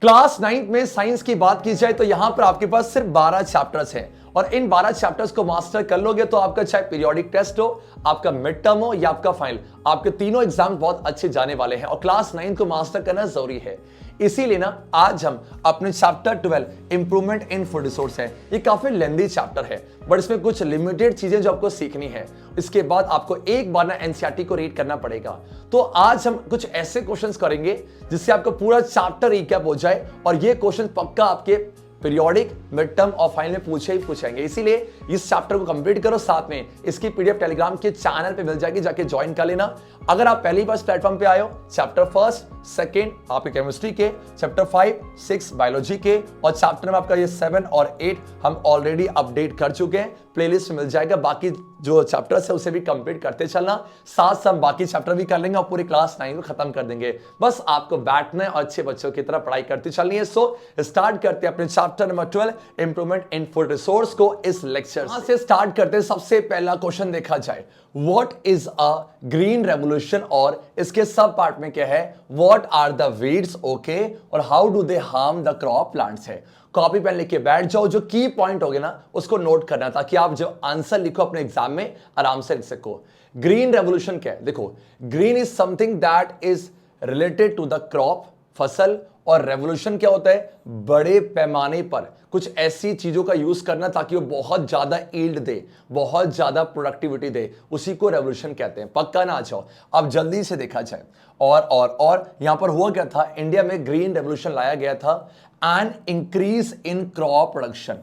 Class 9th में science की बात की जाए तो यहां पर आपके पास सिर्फ 12 चैप्टर्स हैं और इन 12 चैप्टर्स को मास्टर कर लोगे तो आपका चाहे पीरियोडिक टेस्ट हो, आपका मिड टर्म हो या आपका फाइनल, आपके तीनों एग्जाम बहुत अच्छे जाने वाले हैं और क्लास 9 को मास्टर करना जरूरी है। इसीलिए ना आज हम अपने chapter 12 improvement in food resource है। ये काफी लेंथी चैप्टर है बट इसमें कुछ लिमिटेड चीजें जो आपको सीखनी है। इसके बाद आपको एक बार ना एनसीईआरटी को रीड करना पड़ेगा। तो आज हम कुछ ऐसे क्वेश्चंस करेंगे जिससे आपका पूरा चैप्टर रिकैप हो जाए और ये क्वेश्चन पक्का आपके पीरियोडिक, मिड टर्म और फाइनल में पूछे ही पूछेंगे। इसीलिए इस चैप्टर को कंप्लीट करो, साथ में इसकी पीडीएफ टेलीग्राम के चैनल पे मिल जाएगी, जाके ज्वाइन कर लेना। अगर आप पहली बार इस प्लेटफॉर्म पे आए हो, चैप्टर फर्स्ट, सेकंड आपके केमिस्ट्री के, चैप्टर 5, 6 बायोलॉजी के और चैप्टर में आपका ये 7 और 8 हम ऑलरेडी अपडेट कर चुके हैं। प्लेलिस्ट में मिल जाएगा। बाकी जो चैप्टर्स है उसे भी कंप्लीट करते चलना, साथ साथ बाकी चैप्टर भी कर लेंगे और पूरी क्लास 9 को खत्म कर देंगे। बस आपको बैठना है और अच्छे बच्चों की तरह पढ़ाई करती चलनी है। सो स्टार्ट करते हैं अपने chapter number 12 improvement in food resource को इस लेक्चर से स्टार्ट करते हैं। सबसे पहला क्वेश्चन देखा जाए, what is a green revolution, और इसके सब पार्ट में क्या है, what are the weeds, okay, और how do they harm the crop plants है। कॉपी पेन लेके बैठ जाओ, जो की पॉइंट होगे ना उसको नोट करना ताकि आप जो आंसर लिखो अपने एग्जाम में आराम से लिख सको। ग्रीन रेवोल्यूशन क्या है, देखो green is something that is related to the crop, फसल, और रेवोल्यूशन क्या होता है, बड़े पैमाने पर कुछ ऐसी चीजों का यूज करना ताकि वो बहुत ज्यादा ईल्ड दे, बहुत ज्यादा प्रोडक्टिविटी दे, उसी को रेवोल्यूशन कहते हैं। पक्का ना आ जाओ, अब जल्दी से देखा जाए। और यहां पर हुआ क्या था, इंडिया में ग्रीन रेवोल्यूशन लाया गया था and increase in crop production.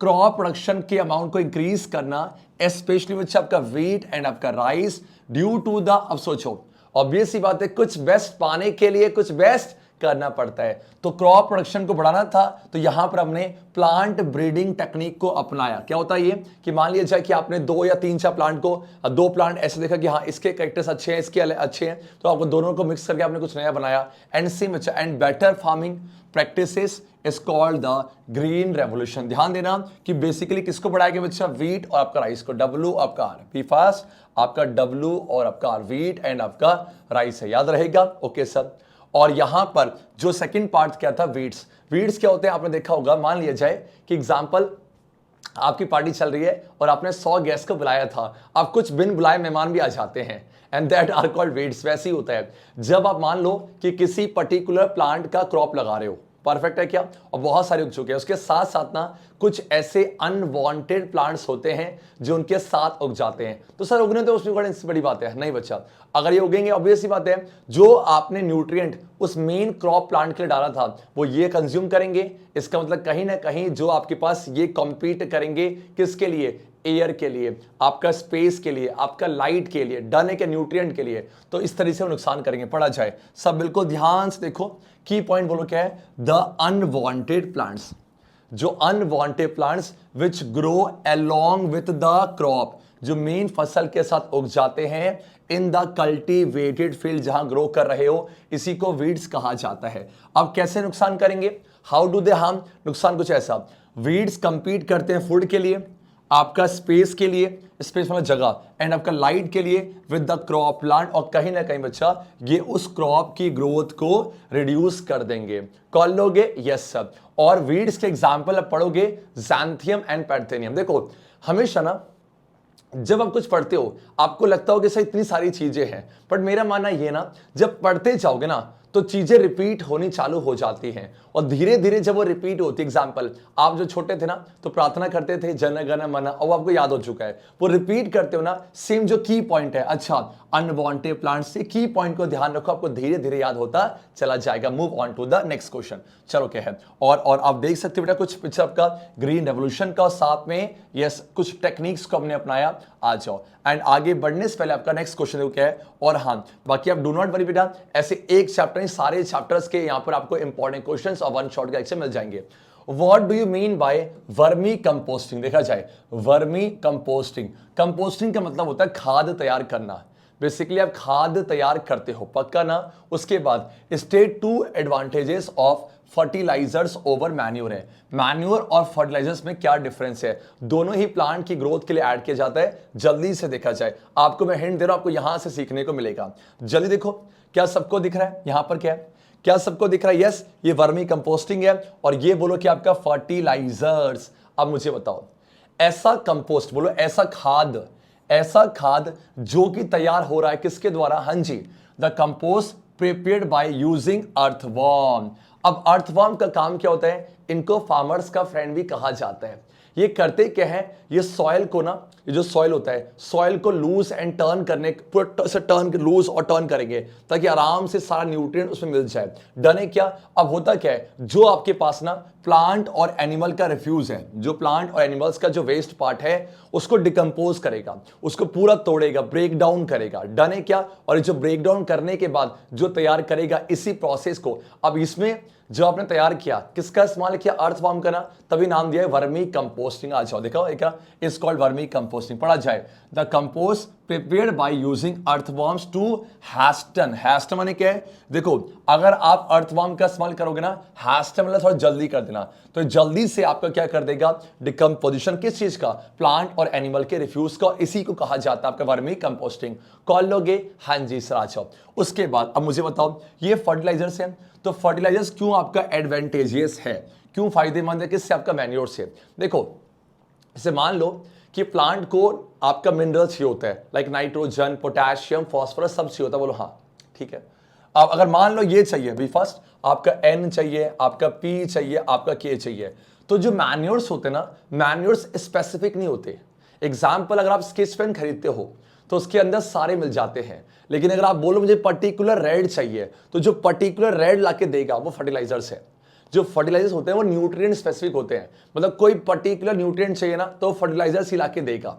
Crop production के अमाउंट को इंक्रीज करना, स्पेशली विच आपका व्हीट एंड आपका राइस, ड्यू टू द, अब सोचो ऑब्वियस सी बात है, कुछ बेस्ट पाने के लिए कुछ बेस्ट करना पड़ता है। तो क्रॉप प्रोडक्शन को बढ़ाना था तो यहां पर हमने प्लांट ब्रीडिंग टेक्निक को अपनाया। क्या होता है ये कि मान लिया जाए कि आपने 2 या 3-4 प्लांट को, 2 प्लांट ऐसे देखा कि हाँ इसके कैरेक्टर्स अच्छे हैं, इसके अच्छे हैं, तो आपको दोनों को मिक्स करके आपने कुछ नया बनाया। And better farming practices is called the green revolution. ध्यान देना कि बेसिकली किसको बढ़ाया गया बच्चा, व्हीट और आपका राइस को। डब्ल्यू आपका आर, बी फास्ट, आपका डब्ल्यू और आपका आर, व्हीट एंड आपका राइस है, याद रहेगा। Okay sir. और यहां पर जो सेकंड पार्ट क्या था, वीड्स। वीड्स क्या होते हैं आपने देखा होगा, मान लिया जाए कि एग्जांपल आपकी पार्टी चल रही है और आपने 100 गेस्ट को बुलाया था, अब कुछ बिन बुलाए मेहमान भी आ जाते हैं and that are called weeds. वैसे ही होता है जब आप मान लो कि किसी पर्टिकुलर प्लांट का क्रॉप लगा रहे हो, परफेक्ट है क्या, और बहुत सारे उग चुके हैं, उसके साथ साथ ना कुछ ऐसे अनवांटेड प्लांट्स होते हैं जो उनके साथ उग जाते हैं। तो सर उगने तो उसमें बड़ी बात है नहीं बच्चा, अगर ये उगेंगे ऑब्वियस सी बात है, जो आपने न्यूट्रिएंट उस मेन क्रॉप प्लांट के लिए डाला था वो ये कंज्यूम करेंगे। इसका मतलब कहीं ना कहीं जो आपके पास ये कॉम्पीट करेंगे किसके लिए, एयर के लिए, आपका स्पेस के लिए, आपका लाइट के लिए, डन है के न्यूट्रिएंट के लिए, तो इस तरह से वो नुकसान करेंगे। पढ़ा जाए सब बिल्कुल ध्यान से देखो, की पॉइंट बोलो क्या है, द अनवांटेड प्लांट्स, जो unwanted plants which grow along with the crop, जो मेन फसल के साथ उग जाते हैं इन द कल्टीवेटेड फील्ड, जहां ग्रो कर रहे हो, इसी को वीड्स कहा जाता है। अब कैसे नुकसान करेंगे, हाउ डू दे हार्म, नुकसान कुछ ऐसा, वीड्स कंपीट करते हैं फूड के लिए, आपका स्पेस के लिए, स्पेस मतलब जगह, एंड आपका लाइट के लिए विद द क्रॉप प्लांट, और कहीं ना कहीं बच्चा ये उस क्रॉप की ग्रोथ को रिड्यूस कर देंगे। कॉल लोगे, यस सर। और वीड्स के एग्जांपल अब पढ़ोगे, ज़ैंथियम एंड पैंथेनियम। देखो हमेशा ना जब आप कुछ पढ़ते हो आपको लगता हो कि सर इतनी सारी चीजें हैं, बट मेरा मानना ये ना, जब पढ़ते जाओगे ना तो चीजें रिपीट होनी चालू हो जाती हैं और धीरे धीरे जब वो रिपीट होती है, एग्जाम्पल आप जो छोटे थे ना तो प्रार्थना करते थे जन गण मन, और आपको याद हो चुका है, वो रिपीट करते हो ना, सेम जो की पॉइंट है, अच्छा अनवांटेड प्लांट्स से की पॉइंट को ध्यान रखो, आपको धीरे धीरे याद होता चला जाएगा। Move on to the next question. चलो क्या है, और आप देख सकते हो बेटा कुछ पिक्चर आपका ग्रीन रेवोल्यूशन का, साथ में यस कुछ टेक्निक्स को हमने अपनाया। आ जाओ एंड आगे बढ़ने से पहले आपका नेक्स्ट क्वेश्चन क्या है, और हाँ बाकी आप डू नॉट वरी बेटा, ऐसे एक चैप्टर सारे चैप्टर्स के यहां पर आपको इंपॉर्टेंट क्वेश्चंस और वन शॉट गाइड से मिल जाएंगे। What do you mean by vermi composting, देखा जाए वर्मी कंपोस्टिंग, कंपोस्टिंग का मतलब होता है खाद तैयार करना। बेसिकली आप खाद तैयार करते हो, पक्का ना। उसके बाद state 2 advantages of fertilizers over manure है। मैन्योर और फर्टिलाइजर्स में क्या डिफरेंस है, दोनों ही प्लांट की ग्रोथ के लिए ऐड किया जाता है। जल्दी से देखा जाए, आपको मैं हिंट दे रहा हूं, आपको यहां से सीखने को मिलेगा। जल्दी देखो, क्या सबको दिख रहा है यहां पर क्या है क्या सबको दिख रहा है? यस, ये वर्मी कंपोस्टिंग है और ये बोलो कि आपका फर्टिलाइजर्स। अब मुझे बताओ, ऐसा कंपोस्ट बोलो, ऐसा खाद जो कि तैयार हो रहा है किसके द्वारा? हाँ जी, the compost prepared by using earthworm. अब अर्थवर्म का काम क्या होता है? इनको फार्मर्स का फ्रेंड भी कहा जाता है। ये करते क्या है? ये सॉइल को ना, ये जो सॉइल होता है, सॉइल को लूज एंड टर्न करने, पूरा से टर्न लूज और टर्न करेंगे ताकि आराम से सारा न्यूट्रिएंट उसमें मिल जाए। डन है क्या? अब होता क्या है, जो आपके पास ना प्लांट और एनिमल का रिफ्यूज है, जो प्लांट और एनिमल्स का जो वेस्ट पार्ट है उसको डिकम्पोज करेगा, उसको पूरा तोड़ेगा, ब्रेक डाउन करेगा। डन है क्या? और ये जो ब्रेक डाउन करने के बाद जो तैयार करेगा इसी प्रोसेस को, अब इसमें जो आपने तैयार किया किसका इस्तेमाल किया? अर्थवर्म का ना, तभी नाम दिया है वर्मी कंपोस्टिंग। आ जाओ, देखो क्या इज कॉल्ड वर्मी कंपोस्टिंग। पढ़ा जाए, the compost prepared by using earthworms to hasten. Hasten माने क्या है? देखो, अगर आप अर्थवर्म का इस्तेमाल करोगे ना, हैस्टन मतलब थोड़ा जल्दी कर देना, तो जल्दी से आपका क्या कर देगा? डिकम्पोजिशन। किस चीज का? प्लांट और एनिमल के रिफ्यूज का। इसी को कहा जाता है आपका वर्मी कंपोस्टिंग। कॉल लोगे? हाँ जी सर, आ जाओ। उसके बाद अब मुझे बताओ, ये फर्टिलाइजर्स है, तो फर्टिलाइजर्स क्यों आपका एडवांटेजियस है, क्यों फायदेमंद है? किससे? आपका मैन्योर से। देखो, इसे मान लो कि प्लांट को आपका मिनरल्स चाहिए होता है, लाइक नाइट्रोजन, पोटेशियम, फास्फोरस, सब चाहिए होता है। बोलो हाँ, ठीक है। अब अगर मान लो ये चाहिए भी, फर्स्ट आपका N चाहिए, आपका P चाहिए, आपका K चाहिए, तो जो मैन्योर्स होते हैं ना, मैन्योर्स स्पेसिफिक नहीं होते। एग्जाम्पल, अगर आप स्केच पेन खरीदते हो तो उसके अंदर सारे मिल जाते हैं, लेकिन अगर आप बोलो मुझे पर्टिकुलर रेड चाहिए, तो जो पर्टिकुलर रेड लाके देगा वो फर्टिलाइजर्स है। जो फर्टिलाइजर्स होते हैं वो न्यूट्रिएंट स्पेसिफिक होते हैं, मतलब कोई पर्टिकुलर न्यूट्रिएंट चाहिए ना तो फर्टिलाइजर्स ही लाके देगा।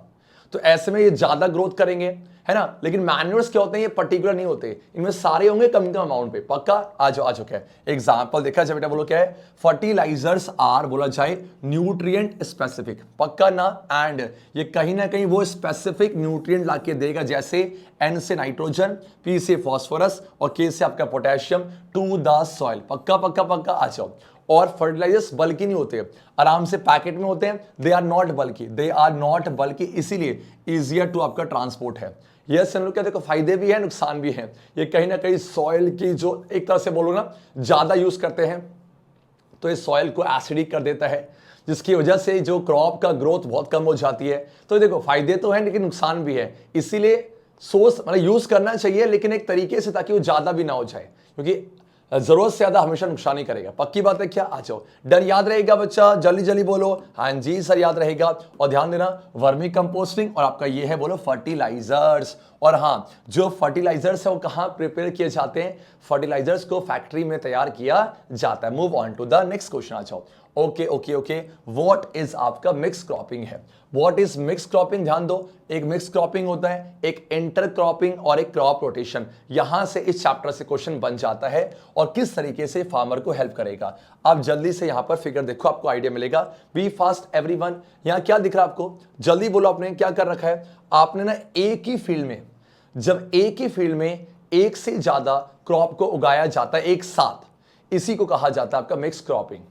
तो ऐसे में ये ज्यादा ग्रोथ करेंगे, है ना। लेकिन मैन्योर्स क्या होते हैं? ये पर्टिकुलर नहीं होते, इनमें सारे होंगे कम कम अमाउंट पे। पक्का? आ जाओ क्या एग्जांपल देखा जाए बेटा, बोलो क्या है? फर्टिलाइजर्स आर, बोला जाए, न्यूट्रिएंट स्पेसिफिक। पक्का ना? एंड ये कहीं ना कहीं वो स्पेसिफिक न्यूट्रिएंट लाके देगा, जैसे N से नाइट्रोजन, P से फास्फोरस और K से आपका पोटेशियम टू द सॉइल। पक्का पक्का पक्का, आ जाओ। और फर्टिलाइजर्स बल्कि नहीं होते, आराम से पैकेट में होते हैं। दे आर नॉट बल्कि, इसीलिए इजियर टू आपका ट्रांसपोर्ट है। यस, हम लोग क्या, देखो फायदे भी है, नुकसान भी है। ये कहीं ना कहीं सॉइल की जो एक तरह से बोलो ना, ज्यादा यूज करते हैं तो ये सॉइल को एसिडिक कर देता है, जिसकी वजह से जो क्रॉप का ग्रोथ बहुत कम हो जाती है। तो देखो फायदे तो है लेकिन नुकसान भी है, इसीलिए सोच मतलब यूज करना चाहिए, लेकिन एक तरीके से ताकि वो ज्यादा भी ना हो जाए, क्योंकि जरूरत से ज्यादा हमेशा नुकसान ही करेगा। पक्की बात है क्या? आ जाओ। डर याद रहेगा बच्चा? जल्दी जल्दी बोलो। हाँ जी सर, याद रहेगा। और ध्यान देना, वर्मी कंपोस्टिंग और आपका ये है बोलो फर्टिलाइजर्स। और हाँ, जो फर्टिलाइजर्स है वो कहाँ प्रिपेयर किए जाते हैं? फर्टिलाइजर्स को फैक्ट्री में तैयार किया जाता है। Move on to the next question, आ जाओ। ओके, व्हाट इज आपका मिक्स क्रॉपिंग है? What is mix cropping? ध्यान दो, एक मिक्स क्रॉपिंग होता है, एक इंटर क्रॉपिंग और एक क्रॉप रोटेशन। यहां से इस चैप्टर से क्वेश्चन बन जाता है और किस तरीके से फार्मर को हेल्प करेगा। आप जल्दी से यहां पर फिगर देखो, आपको आइडिया मिलेगा। Be fast everyone. यहां क्या दिख रहा है आपको? जल्दी बोलो, आपने क्या कर रखा है? आपने ना एक ही फील्ड में, जब एक ही फील्ड में एक से ज्यादा क्रॉप को उगाया जाता है एक साथ, इसी को कहा जाता है आपका मिक्स क्रॉपिंग।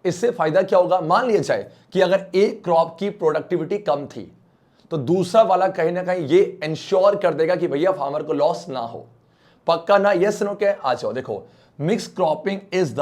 इससे फायदा क्या होगा? मान लिया जाए कि अगर एक क्रॉप की प्रोडक्टिविटी कम थी तो दूसरा वाला कहीं ना कहीं ये इंश्योर कर देगा कि भैया फार्मर को लॉस ना हो। पक्का ना? यस नो क्या? आ जाओ। देखो, mix cropping is the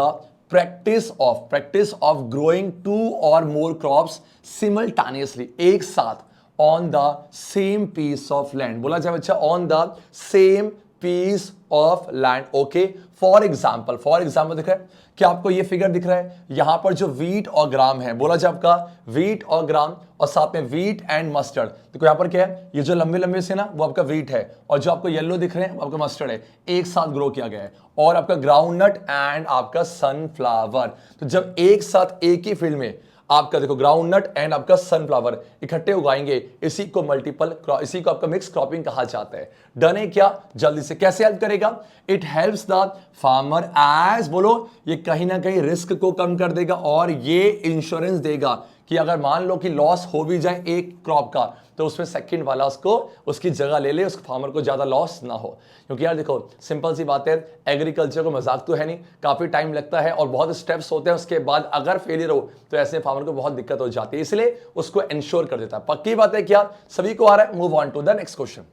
practice of growing two or more crops simultaneously, एक साथ, on the same piece of land. बोला जाए बच्चा, on the same piece of land. Okay, for example दिख रहा है क्या आपको? ये फिगर दिख रहा है यहां पर जो वीट और ग्राम है, बोला जाए आपका वीट और ग्राम, और साथ में वीट एंड मस्टर्ड। देखो यहां पर क्या है? ये जो लंबे लंबे से ना वो आपका वीट है, और जो आपको येलो दिख रहे हैं वो आपका मस्टर्ड है। एक साथ ग्रो किया गया है। और आपका ग्राउंडनट एंड आपका सनफ्लावर। तो जब एक साथ एक ही फील्ड में आपका देखो ग्राउंडनट एंड आपका सनफ्लावर इकट्ठे उगाएंगे, इसी को इसी को आपका मिक्स क्रॉपिंग कहा जाता है। डन है क्या? जल्दी से कैसे हेल्प करेगा? It helps the farmer as, बोलो, ये कहीं ना कहीं रिस्क को कम कर देगा और ये इंश्योरेंस देगा कि अगर मान लो कि लॉस हो भी जाए एक क्रॉप का, तो उसमें सेकंड वाला उसको उसकी जगह ले ले, उस फार्मर को ज्यादा लॉस ना हो। क्योंकि यार देखो, सिंपल सी बात है, एग्रीकल्चर को मजाक तो है नहीं, काफी टाइम लगता है और बहुत स्टेप्स होते हैं। उसके बाद अगर फेलियर हो तो ऐसे फार्मर को बहुत दिक्कत हो जाती है, इसलिए उसको इंश्योर कर देता है। पक्की बात है क्या? सभी को आ रहा है? Move on to the next question.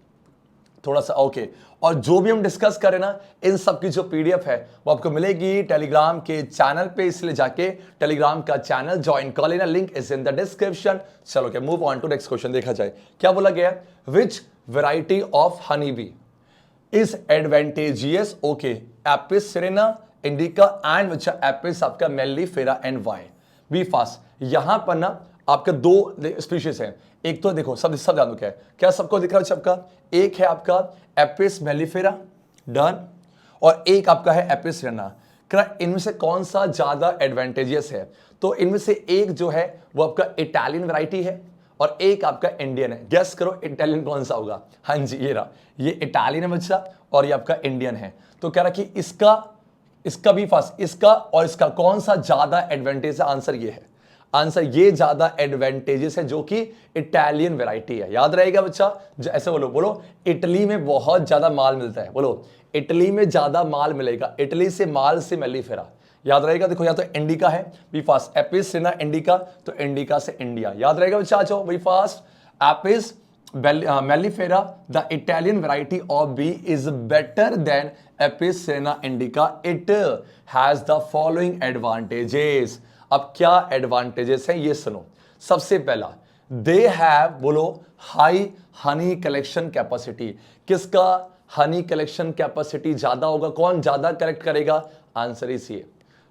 थोड़ा सा ओके। और जो भी हम डिस्कस करें ना, इन सब की जो पीडीएफ है वो आपको मिलेगी टेलीग्राम के चैनल पे, इसलिए जाके टेलीग्राम का चैनल ज्वाइन कर लेना, link is in the description. चलो क्या move on to next question देखा जाए। क्या बोला गया है? Which variety of honey bee is advantageous, okay, Apis cerana, indica and which Apis आपका mellifera and why. B fast. यहां पर ना आपके दो स्पीशीज हैं। एक तो देखो सब जानो क्या है, क्या सबको दिख रहा है सबका? एक है आपका एपिस मेलिफेरा, डन, और एक आपका है एपिस सेरेना। इनमें से कौन सा ज्यादा एडवांटेजियस है? तो इनमें से एक जो है वो आपका इटालियन वैरायटी है और एक आपका इंडियन है। गेस करो इटालियन कौन सा होगा? हाँ जी, ये रहा, ये इटालियन है बच्चा और ये आपका इंडियन है। तो कह रहा कि इसका भी फास्ट, इसका और इसका कौन सा ज्यादा एडवांटेज है? आंसर ये है, आंसर ये ज्यादा एडवांटेजेस है जो कि इटालियन वैरायटी है। याद रहेगा बच्चा, ऐसे बोलो इटली में बहुत ज्यादा माल मिलता है, बोलो इटली में ज्यादा माल मिलेगा, इटली से माल से मेलिफेरा। याद रहेगा, देखो या तो इंडिका है, B fast, Apis cerana indica, तो इंडिका से इंडिया। याद रहेगा बच्चा, आ B fast, Apis mellifera the Italian variety of bee is better than Apis cerana indica, it has the following advantages. अब क्या एडवांटेजेस हैं ये सुनो। सबसे पहला, दे हैव, बोलो, हाई हनी कलेक्शन कैपेसिटी। किसका हनी कलेक्शन कैपेसिटी ज्यादा होगा? कौन ज्यादा कलेक्ट करेगा? आंसर इज ये।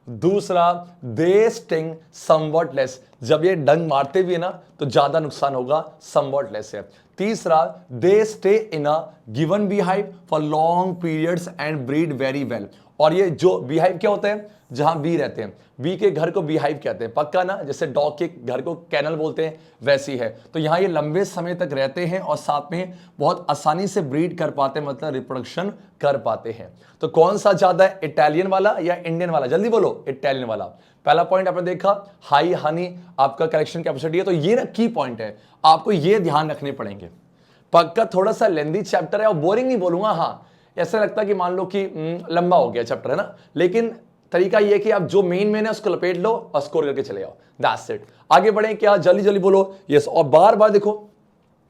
दूसरा, दे स्टिंग समवॉट लेस। जब ये डंग मारते भी है ना तो ज्यादा नुकसान होगा, समवॉट लेस है। तीसरा, they stay in a given beehive for long periods and breed very well. और ये जो बीहाइव क्या होता है? जहां बी रहते हैं, बी के घर को बीहाइव कहते हैं, पक्का ना? जैसे डॉग के घर को कैनल बोलते हैं, वैसी है। तो यहां ये लंबे समय तक रहते हैं और साथ में बहुत आसानी से ब्रीड कर पाते हैं, मतलब रिप्रोडक्शन कर पाते हैं। तो कौन सा ज्यादा है, इटालियन वाला या इंडियन वाला? जल्दी बोलो, इटालियन वाला। पहला पॉइंट आपने देखा, हाई हनी आपका कलेक्शन कैपेसिटी है, तो ये ना की पॉइंट है, आपको ये ध्यान रखने पड़ेंगे। पक्का थोड़ा सा लेंदी चैप्टर है और बोरिंग नहीं बोलूंगा, हाँ ऐसा लगता है कि मान लो कि लंबा हो गया चैप्टर, है ना, लेकिन तरीका ये कि आप जो मेन है उसको लपेट लो और स्कोर करके चले जाओ, दैट्स इट। आगे बढ़े क्या? जल्दी जल्दी बोलो यस। और बार बार देखो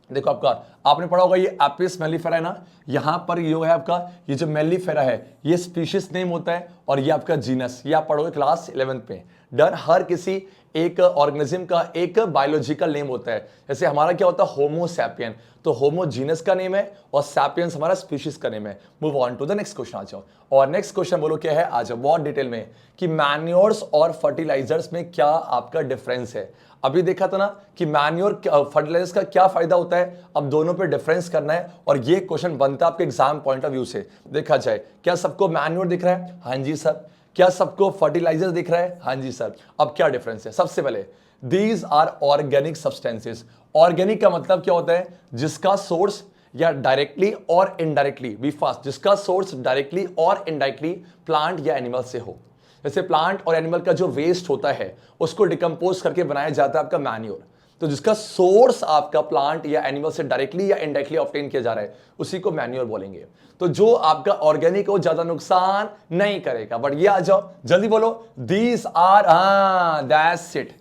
आपका, आपने पढ़ा होगा ये एपिस मेलिफेरा है ना, यहां पर ये है आपका, ये जो मेलिफेरा है ये स्पीशीज नेम होता है और ये आपका जीनस, ये आप पढ़ोगे क्लास 11th पे। डर, हर किसी एक ऑर्गेनिज्म का एक बायोलॉजिकल नेम होता है। जैसे हमारा क्या होता है, होमो सैपियन, तो होमो जीनस का नेम है और सैपियंस हमारा स्पीशीज का नेम है। Move on to the next question आ जाओ। और नेक्स्ट क्वेश्चन बोलो क्या है, आ जाओ बहुत डिटेल में, कि मैन्योर्स और फर्टिलाइजर्स में क्या आपका डिफरेंस है। अभी देखा था ना कि मैन्योर फर्टिलाइजर्स का क्या फायदा होता है, अब दोनों पे डिफरेंस करना है और ये क्वेश्चन बनता है आपके एग्जाम पॉइंट ऑफ व्यू से। देखा जाए, क्या सबको मैन्योर दिख रहा है? हाँ जी सर। क्या सबको फर्टिलाइजर दिख रहा है? हाँ जी सर। अब क्या डिफरेंस है? सबसे पहले, these are organic substances. Organic का मतलब क्या होता है? जिसका सोर्स या डायरेक्टली और इनडायरेक्टली, बी फास्ट, जिसका सोर्स डायरेक्टली और इनडायरेक्टली प्लांट या एनिमल से हो। जैसे प्लांट और एनिमल का जो वेस्ट होता है उसको डिकम्पोज करके बनाया जाता है आपका मैन्योर। तो जिसका सोर्स आपका प्लांट या एनिमल से डायरेक्टली या इनडायरेक्टली ऑब्टेन किया जा रहा है उसी को मैन्योर बोलेंगे। तो जो आपका ऑर्गेनिक हो ज्यादा नुकसान नहीं करेगा। बट ये आ जाओ जल्दी बोलो, these are, that's it,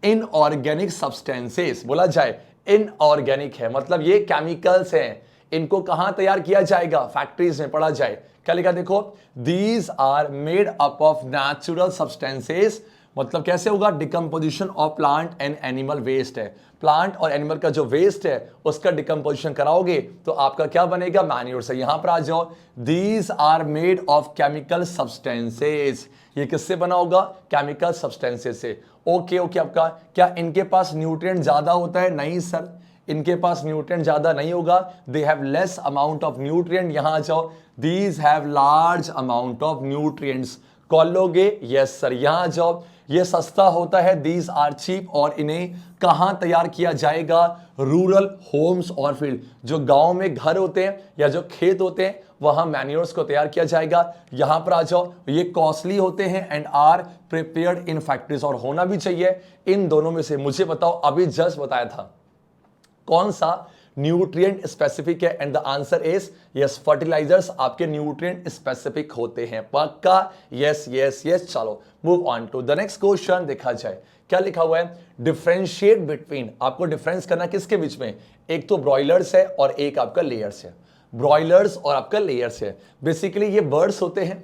inorganic substances. बोला जाए इनऑर्गेनिक है मतलब ये केमिकल्स हैं, इनको कहां तैयार किया जाएगा? फैक्ट्रीज में। पढ़ा जाए क्या लिखा, देखो, these are made up of natural substances, मतलब कैसे होगा? Decomposition of plant and animal waste है, प्लांट और एनिमल का जो वेस्ट है उसका डिकम्पोजिशन कराओगे तो आपका क्या बनेगा? मैन्योर से। यहां पर आ जाओ, these are made of chemical substances, ये किससे बना होगा? केमिकल सब्सटेंसेस से। ओके ओके, आपका क्या इनके पास न्यूट्रिएंट ज्यादा होता है? नहीं सर, इनके पास न्यूट्रिएंट ज्यादा नहीं होगा, they have less amount of nutrient. यहां आ जाओ, these have large amount of nutrients. Call लोगे? Yes sir. यहां आ जाओ, ये सस्ता होता है, दीज आर चीप, और इन्हें कहां तैयार किया जाएगा? रूरल होम्स और फील्ड, जो गांव में घर होते हैं या जो खेत होते हैं वहां मैन्योर्स को तैयार किया जाएगा। यहां पर आ जाओ, ये कॉस्टली होते हैं and are prepared in factories, और होना भी चाहिए। इन दोनों में से मुझे बताओ, अभी जस्ट बताया था कौन सा न्यूट्रिएंट स्पेसिफिक है? And the answer is yes, fertilisers आपके न्यूट्रिएंट स्पेसिफिक होते हैं। पक्का? Yes yes yes. चलो move on to the next question. देखा जाए क्या लिखा हुआ है, डिफरेंशिएट बिटवीन, आपको डिफरेंस करना किसके बीच में? एक तो ब्रॉयलर्स है और एक आपका लेयर्स है। ब्रॉयलर्स और आपका लेयर्स है। बेसिकली ये बर्ड्स होते हैं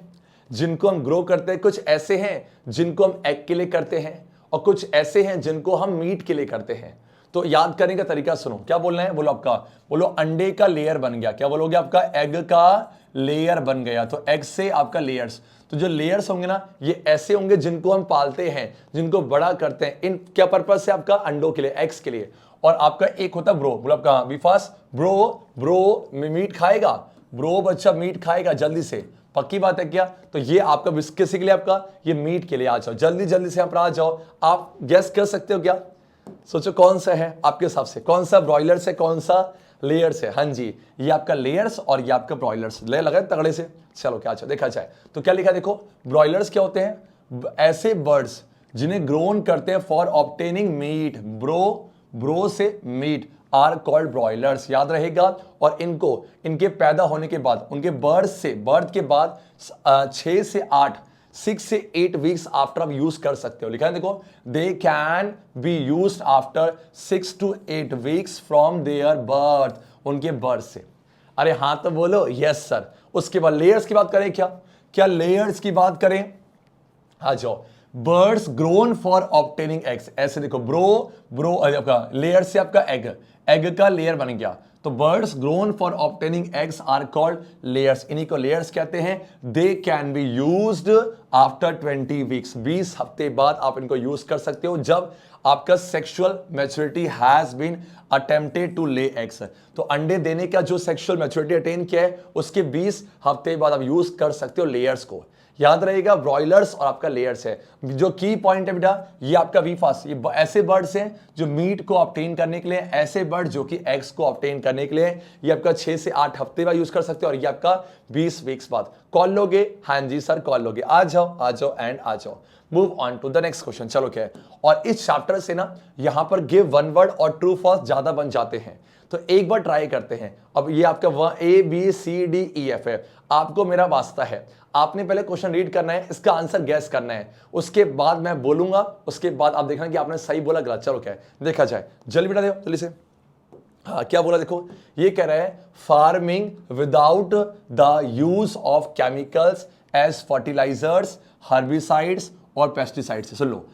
जिनको हम ग्रो करते हैं, कुछ ऐसे हैं जिनको हम एग के लिए करते हैं और कुछ ऐसे हैं जिनको हम मीट के लिए करते हैं। तो याद करने का तरीका सुनो, क्या बोलना है, बोलो आपका, बोलो अंडे का लेयर बन गया, क्या बोलोगे, आपका एग का लेयर बन गया। तो एग से आपका लेयर्स, तो जो लेयर्स होंगे ना ये ऐसे होंगे जिनको हम पालते हैं, जिनको बड़ा करते हैं। इन क्या पर्पज से, आपका अंडों के लिए, एग्स के लिए। और आपका एक होता है ब्रो, बोलो आपका विफास, ब्रो मीट खाएगा, ब्रो बच्चा मीट खाएगा जल्दी से, पक्की बात है क्या। तो ये आपका किसी के लिए, आपका ये मीट के लिए। आ जाओ जल्दी जल्दी से, आप आ जाओ। आप गेस कर सकते हो क्या, सोचो कौन सा है आपके हिसाब से, कौन सा ब्रॉयलर से, कौन सा लेयर्स है। हाँ जी, ये आपका लेयर्स और ये आपका ब्रॉयलर्स, ले लगा तगड़े से। चलो क्या देखा जाए तो क्या लिखा, देखो ब्रॉयलर्स क्या होते हैं, ऐसे बर्ड्स जिन्हें ग्रोन करते हैं फॉर ऑब्टेनिंग मीट, ब्रो से मीट, आर कॉल्ड ब्रॉयलर्स, याद रहेगा। और इनको इनके पैदा होने के बाद, उनके बर्थ के बाद 6 से 8 वीक्स आफ्टर आप यूज कर सकते हो। लिखा है देखो, दे can be used after 6 to 8 weeks from there birth, उनके बर्थ से। अरे हाँ तो बोलो यस सर। उसके बाद लेयर्स की बात करें, क्या लेयर्स की बात करें, आ जाओ। Birds grown for obtaining eggs, ऐसे देखो ब्रो आपका लेयर से आपका एग का लेयर बन गया। तो birds grown for obtaining eggs are called layers, इन्हीं को लेयर्स कहते हैं। They can be used after 20 weeks, 20 हफ्ते बाद आप इनको यूज कर सकते हो, जब आपका sexual maturity has been attempted to lay eggs. तो अंडे देने का जो सेक्सुअल मैच्योरिटी अटेन किया है उसके 20 हफ्ते बाद आप यूज कर सकते हो लेयर्स को। याद रहेगा ब्रॉयलर्स और आपका लेयर्स है। जो की पॉइंट है बेटा, ये आपका वीफास, ये ऐसे बर्ड्स हैं जो मीट को ऑब्टेन करने के लिए, ऐसे बर्ड जो कि एग्स को ऑब्टेन करने के लिए, ये आपका 6 से 8 हफ्ते बाद यूज कर सकते हो, और ये आपका 20 वीक्स बाद। कॉल लोगे, हाँ जी सर कॉल लोगे, आ जाओ एंड आ जाओ। Move on to the next question. चलो क्या है, और इस चैप्टर से ना यहां पर गिव वन वर्ड और ट्रू फॉल्स ज्यादा बन जाते हैं, तो एक बार ट्राई करते हैं। अब ये आपका ABCDEF है, आपको मेरा वास्ता है, आपने पहले क्वेश्चन रीड करना है, इसका आंसर गैस करना है, उसके बाद मैं बोलूंगा, उसके बाद आप देखना कि आपने सही बोला गलत। चलो क्या है देखा जाए, जल्दी बेटा देखो जल्दी से। हाँ क्या बोला देखो, ये कह रहा है farming without the use of chemicals as fertilizers, herbicides और पेस्टिसाइड्स। सुन लो,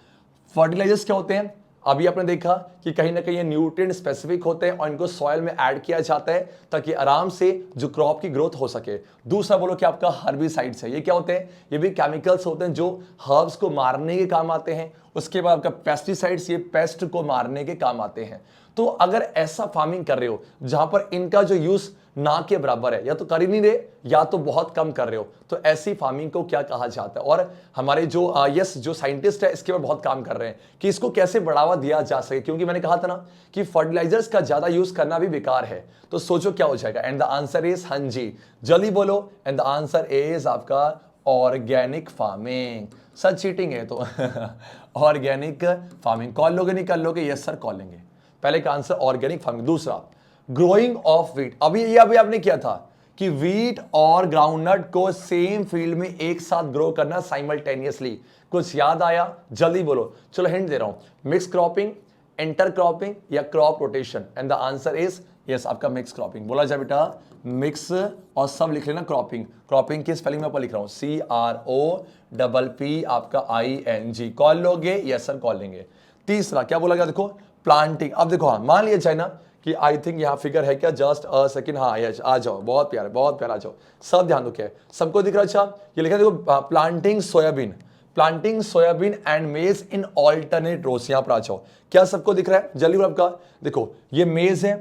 फर्टिलाइजर्स क्या होते हैं, अभी आपने देखा कि कहीं ना कहीं ये न्यूट्रिएंट स्पेसिफिक होते हैं और इनको सॉइल में ऐड किया जाता है ताकि आराम से जो क्रॉप की ग्रोथ हो सके। दूसरा बोलो कि आपका हर्बिसाइड्स है, ये क्या होते हैं, ये भी केमिकल्स होते हैं जो हर्ब्स को मारने के काम आते हैं। उसके बाद आपका पेस्टिसाइड्स, ये पेस्ट को मारने के काम आते हैं। तो अगर ऐसा फार्मिंग कर रहे हो जहां पर इनका जो यूज ना के बराबर है, या तो कर ही नहीं रहे या तो बहुत कम कर रहे हो, तो ऐसी फार्मिंग को क्या कहा जाता है। और हमारे जो साइंटिस्ट है इसके ऊपर बहुत काम कर रहे हैं कि इसको कैसे बढ़ावा दिया जा सके, क्योंकि मैंने कहा था ना कि फर्टिलाइजर्स का ज्यादा यूज करना भी बेकार है। तो सोचो क्या हो जाएगा, एंड द आंसर इज, हाँ जी जल्दी बोलो, एंड द आंसर इज आपका ऑर्गेनिक फार्मिंग। सच चीटिंग है तो ऑर्गेनिक फार्मिंग। कॉल लोगे नहीं कर लोगे, यस सर कॉल लेंगे। पहले का आंसर ऑर्गेनिक फार्मिंग। दूसरा ग्रोइंग ऑफ व्हीट, अभी आपने किया था कि व्हीट और ग्राउंडनट को सेम फील्ड में एक साथ ग्रो करना साइमल्टेनियसली। कुछ याद आया, जल्दी बोलो। चलो हिंट दे रहा हूं, मिक्स क्रॉपिंग, इंटर क्रॉपिंग या crop rotation, and the answer is yes आपका मिक्स क्रॉपिंग। बोला जाए बेटा मिक्स, और सब लिख लेना क्रॉपिंग। क्रॉपिंग की स्पेलिंग में ऊपर लिख रहा हूं CROPP आपका ING। कॉल लोगे, यस सर कॉल लेंगे। तीसरा क्या बोला गया देखो, प्लांटिंग। अब देखो हाँ मान लिया जाए ना कि आई थिंक यहाँ फिगर है क्या, जस्ट अ सेकंड, हाँ यस आ जाओ, बहुत प्यारा आ जाओ, सब ध्यान दो। क्या है, सबको दिख रहा है, अच्छा ये लिखा देखो प्लांटिंग सोयाबीन एंड मेज इन ऑल्टरनेट रोज। यहां पर आ जाओ, क्या सबको दिख रहा है, जल्दी बोलो। आपका देखो ये मेज है,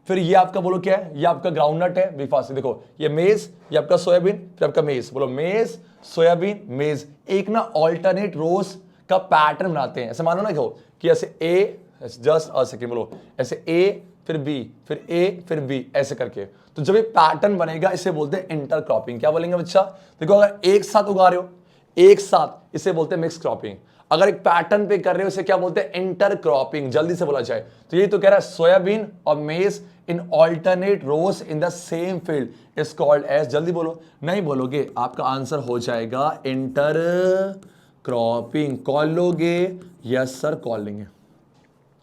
फिर ये आपका बोलो क्या है, ये आपका ग्राउंडनट है, विफास देखो ये मेज, ये आपका सोयाबीन, फिर आपका मेज, बोलो मेज सोयाबीन मेज। एक ना ऑल्टरनेट रोज का पैटर्न बनाते हैं, ऐसे मानो ना कि ऐसे ए, जस्ट अ सेकंड बोलो, ऐसे ए फिर बी फिर ए फिर बी ऐसे करके। तो जब ये पैटर्न बनेगा इसे बोलते हैं इंटरक्रॉपिंग। क्या बोलेंगे बच्चा, देखो अगर एक साथ उगा रहे हो एक साथ, इसे बोलते हैं मिक्स क्रॉपिंग। अगर एक पैटर्न पे कर रहे हो इसे क्या बोलते हैं, इंटरक्रॉपिंग। जल्दी से बोला जाए तो ये तो कह रहा है सोयाबीन और maize in alternate rows in the same field is called as, जल्दी बोलो, नहीं बोलोगे आपका आंसर हो जाएगा इंटर क्रॉपिंग। कॉल लोगे, यस सर कॉल लेंगे,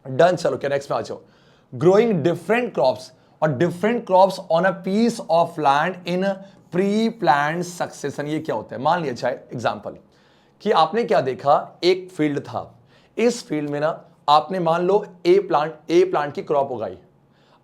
डन। चलो क्या नेक्स्ट में आ जाओ, ग्रोइंग डिफरेंट क्रॉप्स और different crops on a piece of land in pre planned succession. ये क्या होता है? मान लिया जाए एग्जाम्पल कि आपने क्या देखा, एक फील्ड था, इस फील्ड में ना आपने मान लो ए प्लांट की क्रॉप उगाई,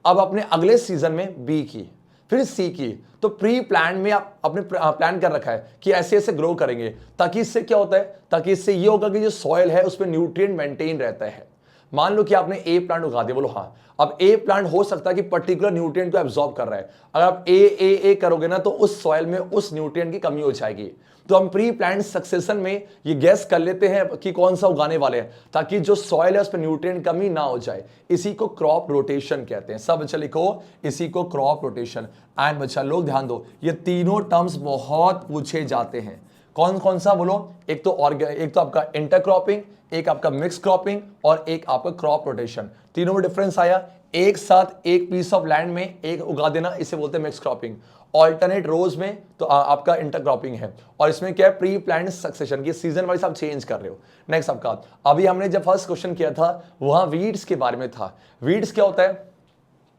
अब अपने अगले सीजन में बी की, फिर सी की। तो प्री प्लान में आप अपने प्लान कर रखा है कि ऐसे ऐसे ग्रो करेंगे, ताकि इससे क्या होता है, ताकि इससे ये होगा कि जो सॉइल है उसमें न्यूट्रिएंट मेंटेन रहता है। मान लो कि आपने ए प्लांट उगा दिया, बोलो हाँ, अब ए प्लांट हो सकता है कि पर्टिकुलर न्यूट्रिएंट को एब्जॉर्ब कर रहा है। अगर आप ए करोगे ना तो उस सॉइल में उस न्यूट्रिएंट की कमी हो जाएगी। तो हम प्री प्लांट सक्सेशन में ये गैस कर लेते हैं कि कौन सा उगाने वाले हैं, ताकि जो सॉइल है उस पर न्यूट्रिएंट कमी ना हो जाए। इसी को क्रॉप रोटेशन कहते हैं। सब बच्चा लिखो, इसी को क्रॉप रोटेशन। एंड बच्चा लोग ध्यान दो, ये तीनों टर्म्स बहुत पूछे जाते हैं। कौन कौन सा बोलो? एक तो आपका इंटरक्रॉपिंग, एक आपका मिक्स क्रॉपिंग और एक आपका क्रॉप रोटेशन। तीनों में डिफरेंस आया। एक साथ एक पीस ऑफ लैंड में एक उगा देना, इसे बोलते हैं मिक्स क्रॉपिंग। ऑल्टरनेट रोज में तो आपका इंटरक्रॉपिंग है। और इसमें क्या है, प्री प्लान्ड सक्सेशन की सीजन वाइज आप चेंज कर रहे हो। नेक्स्ट आपका, अभी हमने जब फर्स्ट क्वेश्चन किया था वहां वीड्स के बारे में था। वीड्स क्या होता है?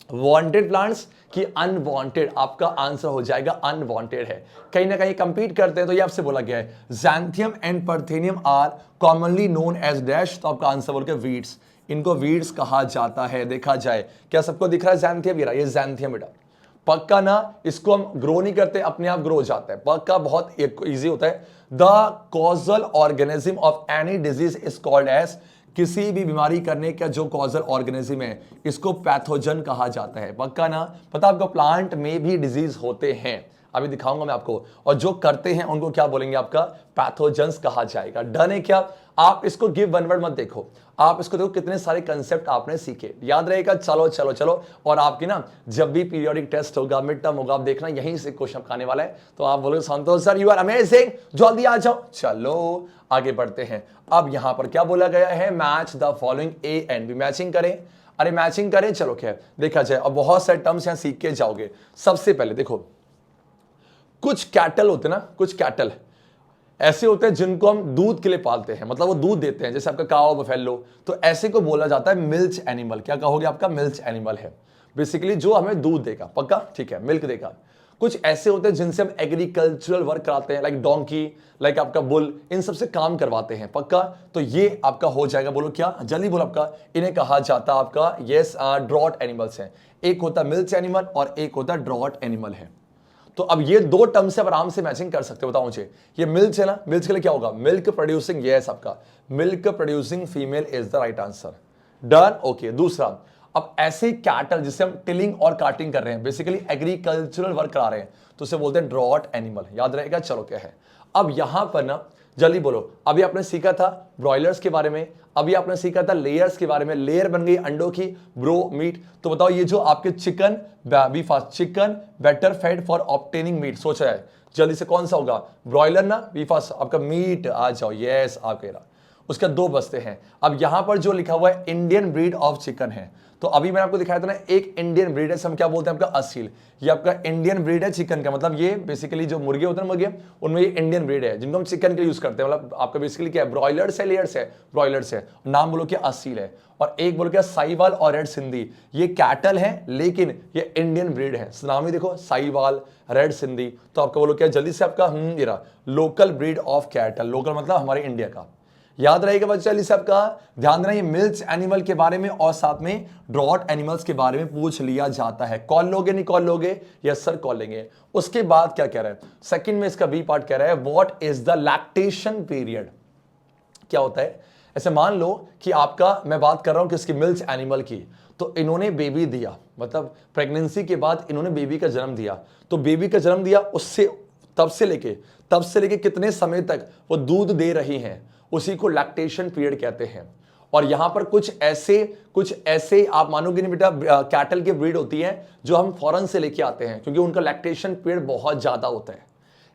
वांटेड प्लांट्स की अनवांटेड। आपका आंसर हो जाएगा अनवांटेड है, कहीं ना कहीं कंपीट करते हैं। तो ये आपसे बोला गया है Xanthium and Parthenium are commonly known as dash. तो आपका आंसर बोल के वीड्स, इनको वीड्स कहा जाता है। देखा जाए क्या सबको दिख रहा है ज़ैंथियम? ये ज़ैंथियम बेटा, पक्का ना, इसको हम ग्रो नहीं करते, अपने आप ग्रो हो जाता है। पक्का बहुत इजी होता है। The causal organism of any disease is called as, किसी भी बीमारी करने का जो कॉजल ऑर्गेनिज्म है इसको पैथोजन कहा जाता है। पक्का ना? पता आपको प्लांट में भी डिजीज होते हैं, अभी दिखाऊंगा मैं आपको, और जो करते हैं उनको क्या बोलेंगे? आपका पैथोजेंस कहा जाएगा। डन है क्या? आप इसको गिव वन वर्ड मत देखो, आप इसको देखो कितने सारे कंसेप्ट आपने सीखे, याद रहेगा। चलो चलो चलो, और आपकी ना जब भी पीरियोडिक टेस्ट होगा, मिड टर्म होगा, आप देखना यहीं से क्वेश्चन आने वाला है। तो आप बोलोगे संतोष सर यू आर अमेजिंग, जल्दी आ जाओ। चलो आगे बढ़ते हैं। अब यहां पर क्या बोला गया है? Match the following A and B. Matching करें, अरे मैचिंग करें। चलो क्या देखा जाए, अब बहुत सारे टर्म्स यहां सीख के जाओगे। सबसे पहले देखो, कुछ कैटल होते हैं ना, कुछ कैटल ऐसे होते हैं जिनको हम दूध के लिए पालते हैं, मतलब वो दूध देते हैं, जैसे आपका काओ, बफेलो। तो ऐसे को बोला जाता है मिल्च एनिमल। क्या कहोगे? आपका मिल्च एनिमल है बेसिकली, जो हमें दूध देगा। पक्का? ठीक है, मिल्क देगा। कुछ ऐसे होते हैं जिनसे हम एग्रीकल्चरल वर्क कराते हैं, लाइक डोंकी, लाइक आपका बुल, इन सबसे काम करवाते हैं। पक्का? तो ये आपका हो जाएगा, बोलो क्या, जल्दी बोलो। आपका इन्हें कहा जाता है आपका यस ड्रॉट एनिमल्स हैं। एक होता है मिल्च एनिमल और एक होता है ड्रॉट एनिमल है। तो अब ये दो टर्म से आप आराम से मैचिंग कर सकते हो। बताओ मुझे, ये मिल्च है ना, मिल्च के लिए क्या होगा? मिल्क प्रोड्यूसिंग, यस आपका milk producing female is the right answer. Done. Okay, दूसरा, अब ऐसे कैटल जिससे हम टिलिंग और काटिंग कर रहे हैं, बेसिकली एग्रीकल्चरल वर्क करा रहे हैं, तो उसे बोलते हैं ड्रॉट एनिमल। याद रहेगा। चलो क्या है, अब यहां पर ना जल्दी बोलो, अभी आपने सीखा था ब्रॉयलर्स के बारे में, अभी आपने सीखा था लेयर्स के बारे में, लेयर बन गई अंडों की, ब्रो मीट। तो बताओ ये जो आपके chicken be fast, chicken better fed for obtaining meat, सोचा है जल्दी से कौन सा होगा? ब्रॉयलर ना, बी फास्ट आपका मीट। आ जाओ, यस आप कह रहा। उसके दो बस्ते हैं। अब यहां पर जो लिखा हुआ है इंडियन ब्रीड ऑफ चिकन है, तो अभी मैंने आपको दिखाया था ना एक इंडियन ब्रीड है, हम क्या बोलते हैं आपका असील। ये आपका इंडियन ब्रीड है चिकन का, मतलब ये बेसिकली जो मुर्गे होते हैं मुर्गे, उनमें ये इंडियन ब्रीड है जिनको हम चिकन के यूज करते हैं। मतलब आपका बेसिकली क्या है? ब्रॉयलर्स है, लेयर्स है, ब्रॉयलर्स है। नाम बोलो क्या? असील है। और एक बोलो क्या? साहिवाल और रेड सिंधी। ये कैटल है लेकिन ये इंडियन ब्रीड है। नाम ही देखो, साहिवाल, रेड सिंधी। तो आपका बोलो क्या जल्दी से? आपका ये रहा local breed of cattle. Local मतलब हमारे इंडिया का। याद रहेगा बच्चा जल्दी से आपका ध्यान देना, ये मिल्च एनिमल के बारे में और साथ में ड्रॉट एनिमल्स के बारे में पूछ लिया जाता है। कॉल लोगे नहीं कॉल लोगे? यस सर कॉल लेंगे। उसके बाद क्या कह रहा है? सेकंड में इसका बी पार्ट कह रहा है what is the lactation period. क्या होता है? ऐसे मान लो कि आपका, मैं बात कर रहा हूं किसकी? मिल्च एनिमल की। तो इन्होंने बेबी दिया, मतलब प्रेगनेंसी के बाद इन्होंने बेबी का जन्म दिया। तो बेबी का जन्म दिया, उससे तब से लेके कितने समय तक वो दूध दे रही हैं, उसी को लैक्टेशन पीरियड कहते हैं। और यहां पर कुछ ऐसे आप मानोगे नहीं बेटा, कैटल की ब्रीड होती है जो हम फॉरेन से लेके आते हैं, क्योंकि उनका लैक्टेशन पीरियड बहुत ज्यादा होता है।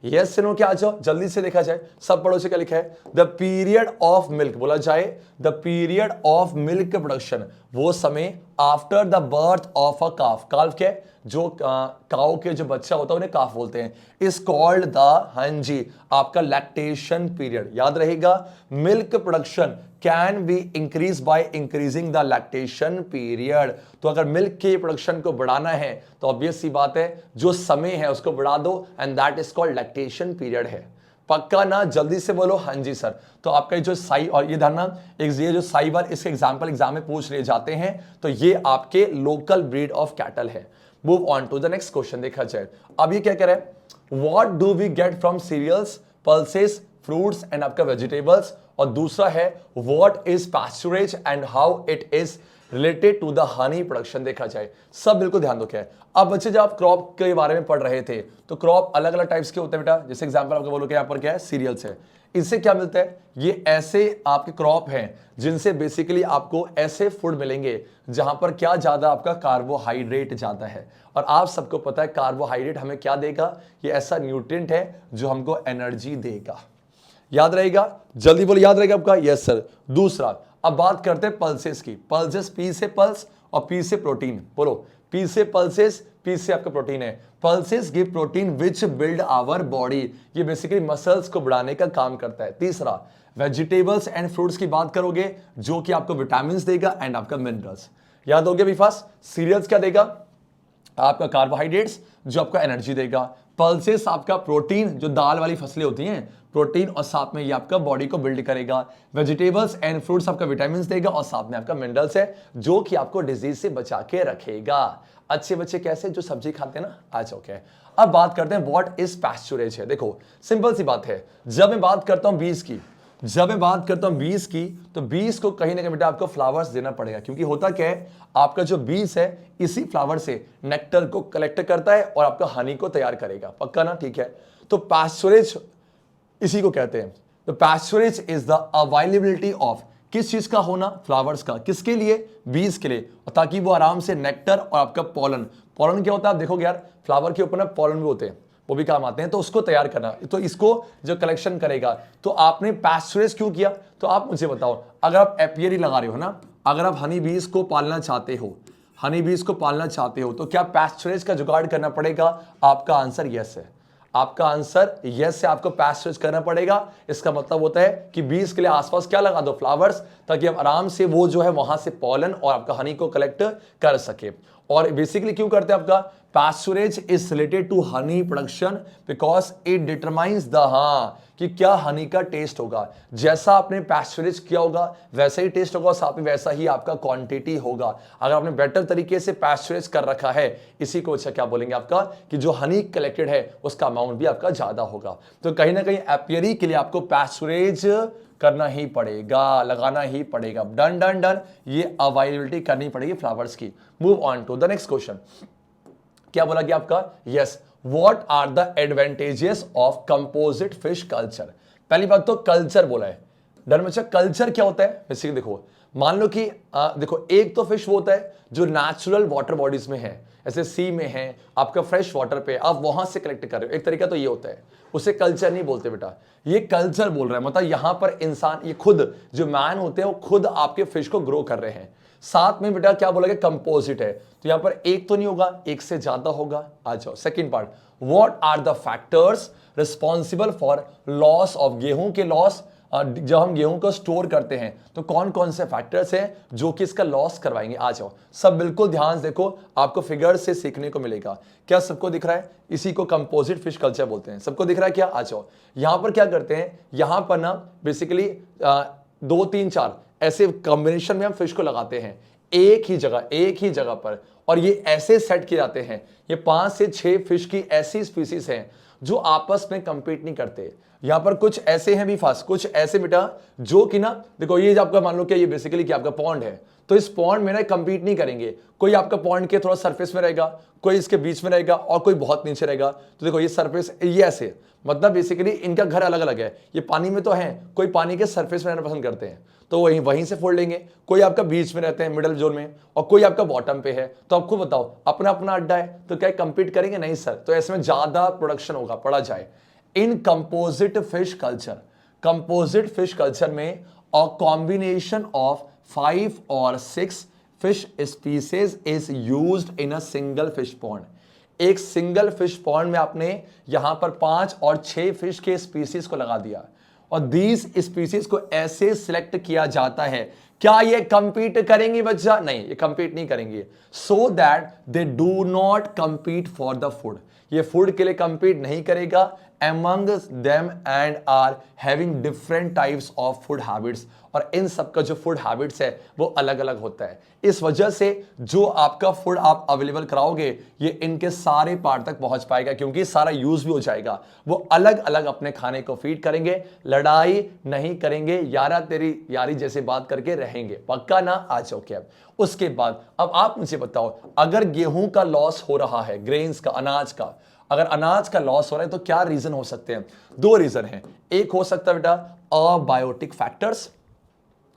यस नो क्या? आ जाओ जल्दी से देखा जाए, सब पढ़ो से क्या लिखा है? द पीरियड ऑफ मिल्क, बोला जाए the period of milk production, वो समय after the birth of a calf. Calf क्या है? जो काऊ के जो बच्चा होता है उन्हें काफ बोलते हैं। इज कॉल्ड द, हाँ जी, आपका लैक्टेशन पीरियड। याद रहेगा, milk production can be increase by increasing the lactation period. तो अगर मिल्क के प्रोडक्शन को बढ़ाना है तो ऑब्वियस सी बात है जो समय है उसको बढ़ा दो, and that is called lactation period है। पक्का ना, जल्दी से बोलो हाँ जी सर। तो आपका जो साई, और ये ध्यान, ये जो साइबर इसके एग्जाम में पूछ लिए जाते हैं, तो ये आपके लोकल ब्रीड ऑफ कैटल है। Move on to the next question देखा जाए। अब ये क्या कह रहा है, what do we get from cereals, pulses, fruits and आपका वेजिटेबल्स, और दूसरा है what is pasturage and how it is related to the honey production देखा जाए। सब बिल्कुल ध्यान दो क्या है। अब बच्चे जब आप क्रॉप के बारे में पढ़ रहे थे तो क्रॉप अलग अलग टाइप्स के होते हैं बेटा। जैसे एग्जांपल आपको बोलो कि यहाँ पर क्या है, सीरियल्स है। इससे क्या मिलता है, ये ऐसे आपके क्रॉप हैं जिनसे बेसिकली आपको ऐसे फूड मिलेंगे जहां पर क्या ज्यादा आपका कार्बोहाइड्रेट ज्यादा है। और आप सबको पता है कार्बोहाइड्रेट हमें क्या देगा, ये ऐसा न्यूट्रिएंट है जो हमको एनर्जी देगा। याद रहेगा, जल्दी बोलो, याद रहेगा आपका, यस सर। दूसरा, अब बात करते हैं पल्सेस की। पल्सेस, पी से पल्स और पी से प्रोटीन। बोलो, पी से पल्सेस, पी से आपका प्रोटीन है। Pulses give protein which build our body, ये बेसिकली मसल्स को बढ़ाने का काम करता है। तीसरा, वेजिटेबल्स एंड फ्रूट्स की बात करोगे जो कि आपको विटामिन देगा एंड आपका मिनरल्स। याद हो गया भी फास्ट। सीरियल्स क्या देगा, आपका कार्बोहाइड्रेट्स जो आपका एनर्जी देगा। पल्सेस आपका प्रोटीन, जो दाल वाली फसलें होती हैं, प्रोटीन, और साथ में ये आपका बॉडी को बिल्ड करेगा। वेजिटेबल्स एंड फ्रूट्स आपका विटामिन देगा, और साथ में आपका मिनरल्स है जो कि आपको डिजीज से बचा के रखेगा। अच्छे बच्चे कैसे, जो सब्जी खाते हैं ना, आज ओके। अब बात करते हैं व्हाट इज पास्चुरेज है। देखो सिंपल सी बात है, जब मैं बात करता हूं बीज की, तो बीज को कहीं ना कहीं बेटा आपको फ्लावर्स देना पड़ेगा, क्योंकि होता क्या है, आपका जो बीज है इसी फ्लावर से नेक्टर को कलेक्ट करता है और आपका हनी को तैयार करेगा। पक्का ना, ठीक है। तो पास्चुरेज इसी को कहते हैं। तो पास्चुरेज इज द अवेलेबिलिटी ऑफ, किस चीज का होना, फ्लावर्स का। किसके लिए, बीज के लिए, ताकि वो आराम से नेक्टर और आपका पॉलन क्या होता है आप देखोगे यार, फ्लावर के ऊपर ना पॉलन भी होते हैं, वो भी काम आते हैं। तो उसको तैयार करना, तो इसको जो कलेक्शन करेगा। तो आपने पास्चुरेज क्यों किया, तो आप मुझे बताओ। अगर आप एपियरी लगा रहे हो ना, अगर आप हनी बीज को पालना चाहते हो, तो क्या पास्चुरेज का जुगाड़ करना पड़ेगा? आपका आंसर यस है। आपका आंसर यस है, आपको पास्चुरेज करना पड़ेगा। इसका मतलब होता है कि बीज के लिए आसपास क्या लगा दो, फ्लावर्स, ताकि आप आराम से वो जो है वहां से पॉलन और आपका हनी को कलेक्ट कर सके। और बेसिकली क्यों करते हैं, आपका pasturage is related to honey production because it determines the, कि क्या हनी का टेस्ट होगा। जैसा आपने पास्चुरेज किया होगा वैसा ही टेस्ट होगा, साथ में वैसा ही आपका क्वांटिटी होगा। अगर आपने बेटर तरीके से पास्चुरेज कर रखा है, इसी को अच्छा क्या बोलेंगे आपका, कि जो हनी कलेक्टेड है उसका अमाउंट भी आपका ज्यादा होगा। तो कहीं ना कहीं एपियरी के लिए आपको पास्चुरेज करना ही पड़ेगा, लगाना ही पड़ेगा। डन डन डन, ये अवेलेबिलिटी करनी पड़ेगी फ्लावर्स की। Move on to the next question. क्या बोला गया आपका, yes, what are the advantages of composite fish culture. पहली बात तो कल्चर बोला है। डन बच्चा, कल्चर क्या होता है, बेसिकली देखो, मान लो कि देखो, एक तो फिश वो होता है जो नेचुरल वाटर बॉडीज में है, ऐसे सी में है, आपका फ्रेश वाटर पे, आप वहां से कलेक्ट कर रहे हो। एक तरीका तो ये होता है, उसे कल्चर नहीं बोलते बेटा, ये कल्चर बोल रहा है। मतलब यहां पर इंसान, ये खुद जो मैन होते हैं वो खुद आपके फिश को ग्रो कर रहे हैं। साथ में बेटा क्या बोला गया, कंपोजिट है, तो यहां पर एक तो नहीं होगा, एक से ज्यादा होगा। आ जाओ second part, what are the factors responsible for loss of, गेहूं के लॉस, जब हम गेहूं को स्टोर करते हैं तो कौन कौन से फैक्टर्स हैं जो कि इसका लॉस करवाएंगे। आ जाओ सब बिल्कुल ध्यान से देखो, आपको फिगर से सीखने को मिलेगा। क्या सबको दिख रहा है, इसी को कंपोजिट फिश कल्चर बोलते हैं। सबको दिख रहा है क्या, आ जाओ। यहां पर क्या करते हैं, यहां पर ना बेसिकली 2 3 4 ऐसे कॉम्बिनेशन में हम फिश को लगाते हैं एक ही जगह पर, और ये ऐसे सेट किए जाते हैं। ये 5 से 6 फिश की ऐसी स्पीसीज हैं जो आपस में कंपीट नहीं करते। यहां पर कुछ ऐसे हैं भी फास्ट, कुछ ऐसे बेटा जो कि ना, देखो ये आपका मान लो कि ये बेसिकली क्या आपका पॉन्ड है, तो इस पॉन्ड में ना कंपीट नहीं करेंगे। कोई आपका पॉन्ड के थोड़ा सरफेस में रहेगा, कोई इसके बीच में रहेगा, और कोई बहुत नीचे रहेगा। तो देखो ये सरफेस, ये ऐसे, मतलब बेसिकली इनका घर अलग अलग है। ये पानी में तो है, कोई पानी के सरफेस में रहना पसंद करते हैं तो वहीं से फोड़ लेंगे। कोई आपका बीच में रहते हैं, मिडिल जोन में, और कोई आपका बॉटम पे है। तो आपको बताओ, अपना अपना अड्डा है तो क्या कंपीट करेंगे, नहीं सर। तो ऐसे में ज्यादा प्रोडक्शन होगा, पढ़ा जाए। इन कंपोजिट फिश कल्चर में अ कॉम्बिनेशन ऑफ 5 और 6 fish species is used in a single fish pond. एक सिंगल फिश पॉन्ड में आपने यहां पर 5 और 6 फिश के स्पीसीज को लगा दिया, और दीज स्पीसीज को ऐसे सिलेक्ट किया जाता है, क्या ये कंपीट करेंगी बच्चा? नहीं, ये कंपीट नहीं करेंगी, so that they do not compete for the food. ये फूड के लिए कंपीट नहीं करेगा among them and are having different types of food habits, और इन सब का जो फूड हैबिट्स है वो अलग अलग होता है। इस वजह से जो आपका फूड आप अवेलेबल कराओगे ये इनके सारे पार्ट तक पहुंच पाएगा, क्योंकि सारा यूज भी हो जाएगा। वो अलग अलग अपने खाने को फीड करेंगे, लड़ाई नहीं करेंगे, यारा तेरी यारी जैसे बात करके रहेंगे। पक्का ना? आ जाओ क्या। उसके बाद अब आप मुझे बताओ, अगर गेहूं का लॉस हो रहा है, ग्रेन्स का, अनाज का, अगर अनाज का लॉस हो रहा है तो क्या रीजन हो सकते हैं? दो रीजन हैं। एक हो सकता है बेटा अबायोटिक फैक्टर्स,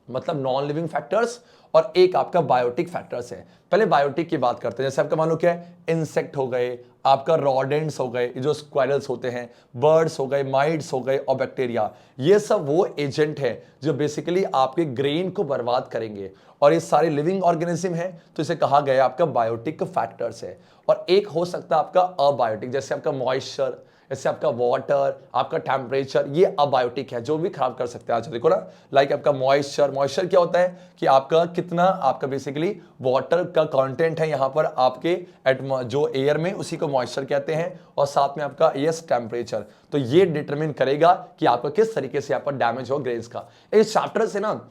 मतलब नॉन लिविंग फैक्टर्स, और एक आपका बायोटिक फैक्टर्स है। पहले बायोटिक की बात करते हैं। जैसे आपका मान लो क्या है, इंसेक्ट हो गए, आपका रॉडेंट्स हो गए, जो स्क्वायरल्स होते हैं, बर्ड्स हो गए, माइट्स हो गए, और बैक्टीरिया। ये सब वो एजेंट है जो बेसिकली आपके ग्रेन को बर्बाद करेंगे, और ये सारे लिविंग ऑर्गेनिज्म है, तो इसे कहा गया आपका बायोटिक फैक्टर्स है। और एक हो सकता है आपका अबायोटिक, जैसे आपका मॉइस्चर, जैसे आपका वाटर, आपका टेम्परेचर, ये अबायोटिक है, जो भी खराब कर सकते हैं। आज देखो ना, लाइक आपका मॉइस्चर क्या होता है कि आपका कितना, आपका बेसिकली वाटर का कंटेंट है यहाँ पर आपके जो एयर में, उसी को मॉइस्चर कहते हैं। और साथ में आपका यस टेम्परेचर, तो ये डिटरमिन करेगा कि आपका किस तरीके से यहाँ पर डैमेज हो ग्रेन्स का। इस चैप्टर से ना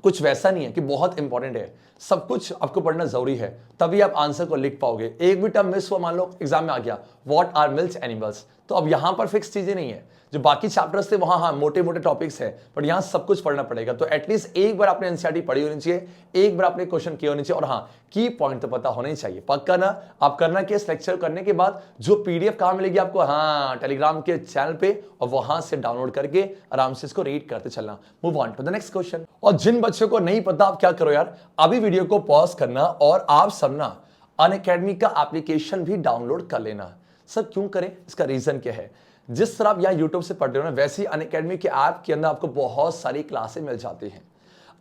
कुछ वैसा नहीं है कि बहुत इंपॉर्टेंट है, सब कुछ आपको पढ़ना जरूरी है, तभी आप आंसर को लिख पाओगे। एक भी टर्म मिस हुआ, मान लो एग्जाम में आ गया, व्हाट आर मिल्क एनिमल्स, तो अब यहां पर फिक्स चीजें नहीं है। जो बाकी चैप्टर्स थे वहां हाँ मोटे मोटे टॉपिक्स है, बट यहां सब कुछ पढ़ना पड़ेगा। तो एटलीस्ट एक बार आपने एनसीईआरटी पढ़ी होनी चाहिए, एक बार आपने क्वेश्चन किए होने चाहिए, और हाँ की पॉइंट तो पता होना ही चाहिए। पक्का ना? आप करना कि इस लेक्चर करने के बाद जो पीडीएफ कहां मिलेगी आपको? हाँ, टेलीग्राम के चैनल पे, और वहां से डाउनलोड करके आराम से इसको रीड करते चलना। Move on to the next question. और जिन बच्चों को नहीं पता, आप क्या करो यार, अभी वीडियो को पॉज करना और आप सब ना अनअकैडमी का एप्लीकेशन भी डाउनलोड कर लेना। सर क्यों करें? इसका रीजन क्या है? जिस तरह आप यहाँ यूट्यूब से पढ़ रहे हो ना, वैसे ही अनअकैडमी के ऐप के अंदर आपको बहुत सारी क्लासें मिल जाती हैं।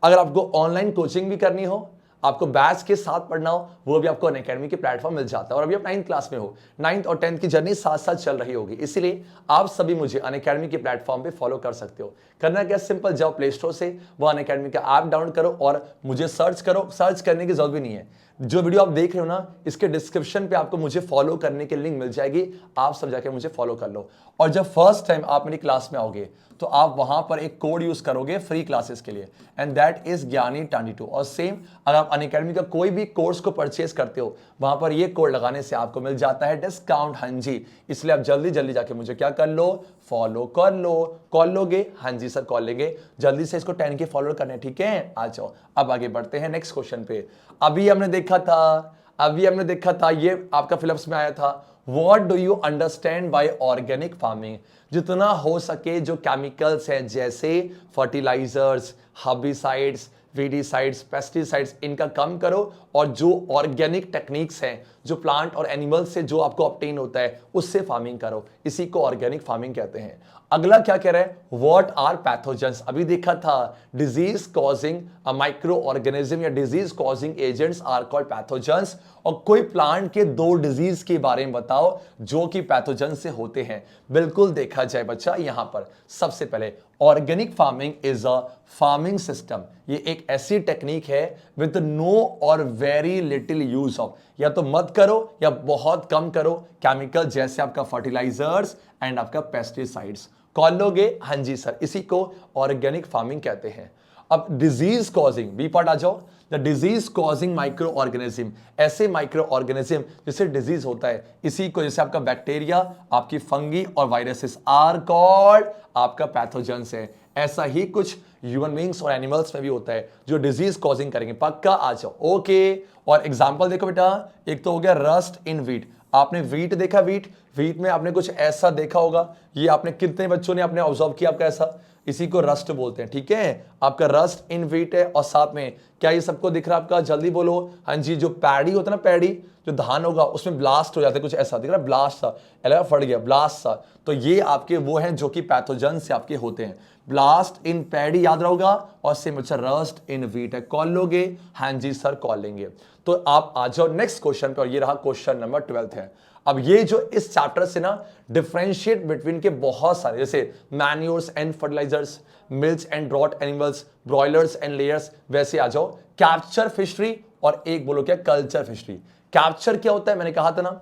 अगर आपको ऑनलाइन कोचिंग भी करनी हो, आपको बैच के साथ पढ़ना हो, वो भी आपको अनअकैडमी के प्लेटफॉर्म मिल जाता है। और अभी आप 9th क्लास में हो, 9th और 10th की जर्नी साथ साथ चल रही होगी, इसलिए आप सभी मुझे अनअकैडमी के प्लेटफॉर्म पे फॉलो कर सकते हो। करना क्या, सिंपल जाओ प्ले स्टोर से, वो अनअकैडमी का ऐप डाउनलोड करो और मुझे सर्च करो। सर्च करने की जरूरत भी नहीं है, जो वीडियो आप देख रहे हो ना, इसके डिस्क्रिप्शन पे आपको मुझे फॉलो करने की लिंक मिल जाएगी, आप सब जाके मुझे फॉलो कर लो। और जब फर्स्ट टाइम आप मेरी क्लास में आओगे तो आप वहां पर एक कोड यूज करोगे फ्री क्लासेस के लिए, एंड दैट इज ज्ञानी22। और सेम अगर आप अनअकैडमी का कोई भी कोर्स को परचेज करते हो, वहां पर ये कोड लगाने से आपको मिल जाता है डिस्काउंट। हाँ जी, इसलिए आप जल्दी जल्दी जाके मुझे क्या कर लो, फॉलो कर लो। कॉल लोगे? हाँ जी सर कॉल लेंगे, जल्दी से इसको 10 के फॉलो करने, ठीक है? आ जाओ, अब आगे बढ़ते हैं नेक्स्ट क्वेश्चन पे। अभी हमने देखा था ये आपका फिलिप्स में आया था, What do you understand by organic farming? जितना हो सके जो केमिकल्स हैं, जैसे फर्टिलाइजर्स, हर्बिसाइड्स, वीडिसाइड्स, पेस्टिसाइड्स, इनका कम करो, और जो ऑर्गेनिक टेक्निक्स हैं, जो प्लांट और एनिमल्स से जो आपको ऑब्टेन होता है, उससे फार्मिंग करो। इसी को ऑर्गेनिक फार्मिंग कहते हैं। अगला क्या कह रहा है, व्हाट आर पैथोजेंस? अभी देखा था disease causing a microorganism या disease causing agents are called pathogens. और कोई प्लांट के दो डिजीज के बारे में बताओ जो कि पैथोजन से होते हैं। बिल्कुल देखा जाए बच्चा, यहां पर सबसे पहले organic farming is a farming system. ये एक ऐसी टेक्निक है विद नो और वेरी लिटिल यूज ऑफ, या तो मत करो या बहुत कम करो केमिकल, जैसे आपका फर्टिलाइजर्स एंड आपका पेस्टिसाइड्स। कॉल लोगे? हाँ जी सर, इसी को ऑर्गेनिक फार्मिंग कहते हैं। अब डिजीज कॉजिंग, बी पार्ट आ जाओ। The disease causing micro organism, ऐसे माइक्रो ऑर्गेनिज्म जिससे डिजीज होता है, इसी को जैसे आपका बैक्टीरिया, आपकी फंगी और वायरसेस आर कॉल्ड आपका पैथोजेंस है। ऐसा ही कुछ ह्यूमन बींग्स और एनिमल्स में भी होता है जो डिजीज कॉजिंग करेंगे। पक्का? आ जाओ, ओके। और एग्जाम्पल देखो बेटा, एक तो हो गया रस्ट इन वीट। आपने वीट देखा, वीट में आपने कुछ ऐसा देखा होगा, ये आपने कितने बच्चों ने आपने ऑब्जर्व किया आपका ऐसा, इसी को रस्ट बोलते हैं, ठीक है? आपका रस्ट इन वीट है। और साथ में क्या ये सबको दिख रहा है आपका? जल्दी बोलो। हाँ जी, जो पैडी होता है ना, पैडी जो धान होगा उसमें ब्लास्ट हो जाता है, कुछ ऐसा दिख रहा है, ब्लास्ट सा, अलग फट गया, ब्लास्ट सा। तो ये आपके वो हैं जो कि पैथोजन से आपके होते हैं। ब्लास्ट इन पैडी याद रहोगा, और सेम अच्छा रस्ट इन वीट है। कॉल लोगे? हाँ जी सर कॉल लेंगे। तो आप आ जाओ नेक्स्ट क्वेश्चन पे, और ये रहा क्वेश्चन नंबर 12 है। अब ये जो इस चैप्टर से ना डिफरेंशिएट बिटवीन के बहुत सारे, जैसे manures and fertilizers, milks and draught animals, broilers and layers, वैसे आ जाओ कैप्चर फिशरी और एक बोलो क्या कल्चर फिशरी। कैप्चर क्या होता है मैंने कहा था ना,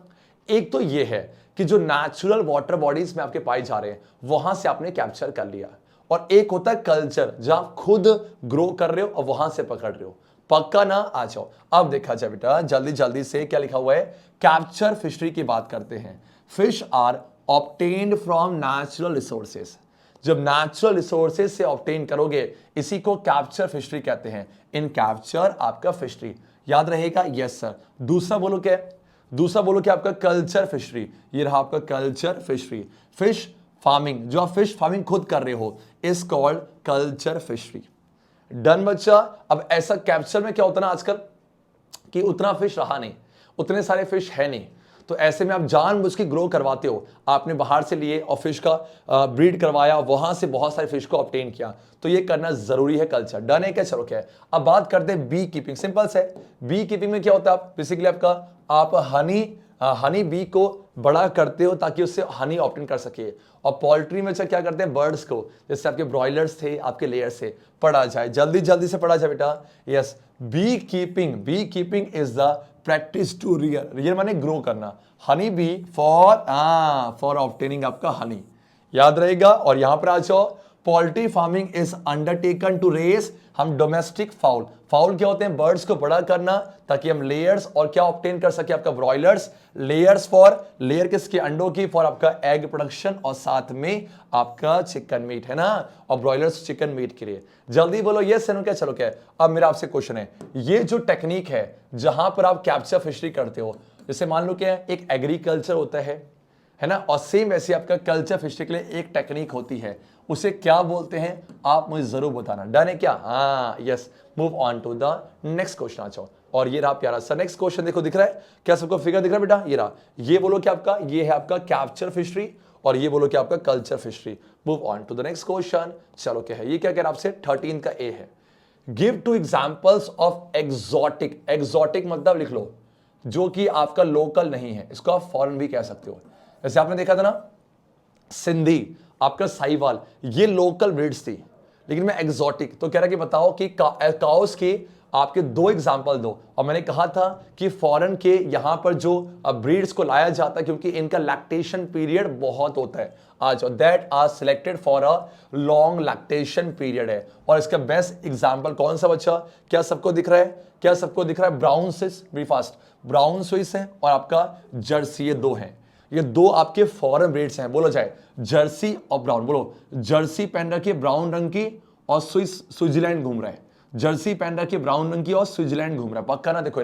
एक तो ये है कि जो नेचुरल वाटर बॉडीज में आपके पाए जा रहे हैं वहां से आपने कैप्चर कर लिया, और एक होता है कल्चर जहां आप खुद ग्रो कर रहे हो और वहां से पकड़ रहे हो। पक्का ना, आ जाओ। अब देखा जाए बेटा जल्दी जल्दी से, क्या लिखा हुआ है, कैप्चर फिशरी की बात करते हैं। Fish are obtained from natural resources. जब नेचुरल रिसोर्सेज से ऑब्टेन करोगे इसी को कैप्चर फिशरी कहते हैं। इन कैप्चर आपका फिशरी, याद रहेगा, यस सर। दूसरा बोलो क्या है, दूसरा बोलो क्या, आपका कल्चर फिशरी। ये रहा आपका कल्चर फिशरी। फिश फार्मिंग, जो आप फिश फार्मिंग खुद कर रहे हो, is called culture fishery. Done बच्चा। अब ऐसा कैप्चर में क्या होता है ना आजकल कि उतना फिश रहा नहीं, उतने सारे फिश है नहीं, तो ऐसे में आप जानबूझ के ग्रो करवाते हो। आपने बाहर से लिए और फिश का ब्रीड करवाया, वहां से बहुत सारे फिश को ऑब्टेन किया, तो ये करना जरूरी है कल्चर। डन है क्या, चलो क्या है। अब बात करते हैं बी कीपिंग। सिंपल से बी कीपिंग में क्या होता है, आप बेसिकली आपका आप हनी बी को बड़ा करते हो ताकि उससे हनी ऑब्टेन कर सके। और पोल्ट्री में क्या करते हैं, बर्ड्स को, जैसे आपके ब्रॉयलर्स थे, आपके लेयर से पढ़ा जाए, जल्दी जल्दी से पढ़ा जाए बेटा। Yes, bee keeping is the practice to rear माने ग्रो करना, हनी बी फॉर ऑब्टेनिंग आपका हनी, याद रहेगा। और यहां पर आ जाओ, poultry farming is undertaken to raise हम डोमेस्टिक फाउल। फाउल क्या होते हैं, बर्ड्स को बड़ा करना ताकि हम लेयर्स और क्या ऑब्टेन कर सके, आपका ब्रॉयलर्स, लेयर्स फॉर लेयर किसके, अंडों की, फॉर आपका एग प्रोडक्शन, और साथ में आपका चिकन मीट, है ना, और ब्रॉयलर्स चिकन मीट के लिए। जल्दी बोलो यस है ना क्या, चलो क्या है। अब मेरा आपसे क्वेश्चन है, ये जो टेक्निक है जहां पर आप कैप्चर फिशरी करते हो, जैसे मान लो क्या है, एक एग्रीकल्चर होता है ना, और सेम वैसे आपका कल्चर फिशरी के लिए एक टेक्निक होती है, उसे क्या बोलते हैं आप मुझे जरूर बताना। डन है क्या, हाँ yes. Move on to the next question आ जाओ। और ये रहा प्यारा सा नेक्स्ट क्वेश्चन, देखो दिख रहा है क्या सबको, फिगर दिख रहा है बेटा, ये रहा। ये बोलो क्या आपका, ये है आपका कैप्चर फिशरी, और ये बोलो क्या आपका culture fishery. Move on to the next question, चलो क्या है, ये क्या कह रहा है आपसे, 13 का ए है। Give to examples of exotic. Exotic मतलब लिख लो जो कि आपका लोकल नहीं है, इसको आप फॉरेन भी कह सकते हो। जैसे आपने देखा था ना सिंधी, आपका साहिवाल, ये लोकल ब्रीड्स थी, लेकिन मैं एग्जॉटिक, तो कह रहा कि बताओ कि काउस के आपके 2 एग्जांपल दो। और मैंने कहा था कि फॉरेन के यहां पर जो ब्रीड्स को लाया जाता है क्योंकि इनका लैक्टेशन पीरियड बहुत होता है, आज that are selected for a long lactation period है। और इसका बेस्ट एग्जांपल कौन सा बच्चा, क्या सबको दिख रहा है, क्या सबको दिख रहा है, Brown Swiss, be fast, Brown Swiss है और आपका जर्सी, ये 2 हैं, ये 2 आपके फॉरेन ब्रीड्स हैं। बोलो जाए जर्सी और ब्राउन, बोलो जर्सी पहन रखी है ब्राउन रंग की और स्विट्जरलैंड घूम रहा है, जर्सी पहन रखी है ब्राउन रंग की और स्विट्जरलैंड घूम रहा है, पक्का ना। देखो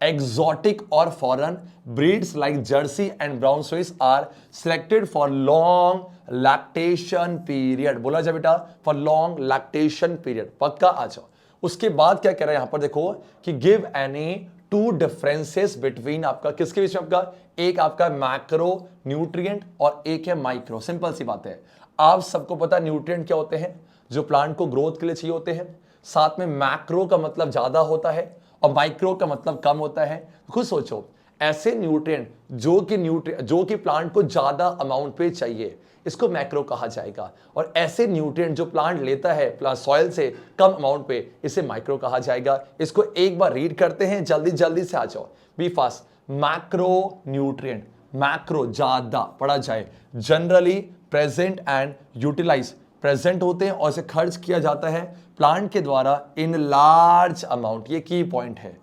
एक्सोटिक और foreign breeds like Jersey and Brown Swiss are selected for long lactation period. बोला जाए बेटा फॉर लॉन्ग लैक्टेशन पीरियड, पक्का आ जाओ। उसके बाद क्या कह रहा है यहां पर देखो कि गिव एनी 2 डिफरेंसेस बिटवीन आपका किसके बीच में, आपका एक आपका मैक्रो न्यूट्रिएंट और एक है माइक्रो। सिंपल सी बात है, आप सबको पता न्यूट्रिएंट क्या होते हैं, जो प्लांट को ग्रोथ के लिए चाहिए होते हैं। साथ में मैक्रो का मतलब ज्यादा होता है और माइक्रो का मतलब कम होता है। खुद सोचो, ऐसे न्यूट्रिएंट जो कि प्लांट को ज्यादा अमाउंट पे चाहिए, इसको मैक्रो कहा जाएगा। और ऐसे न्यूट्रिएंट जो प्लांट लेता है सॉइल से कम अमाउंट पे, इसे माइक्रो कहा जाएगा। इसको एक बार रीड करते हैं, जल्दी जल्दी से आ जाओ, be fast. Macro nutrient, macro ज्यादा पढ़ा जाए, generally present and utilize, present होते हैं और इसे खर्च किया जाता है प्लांट के द्वारा इन लार्ज अमाउंट, ये की पॉइंट है।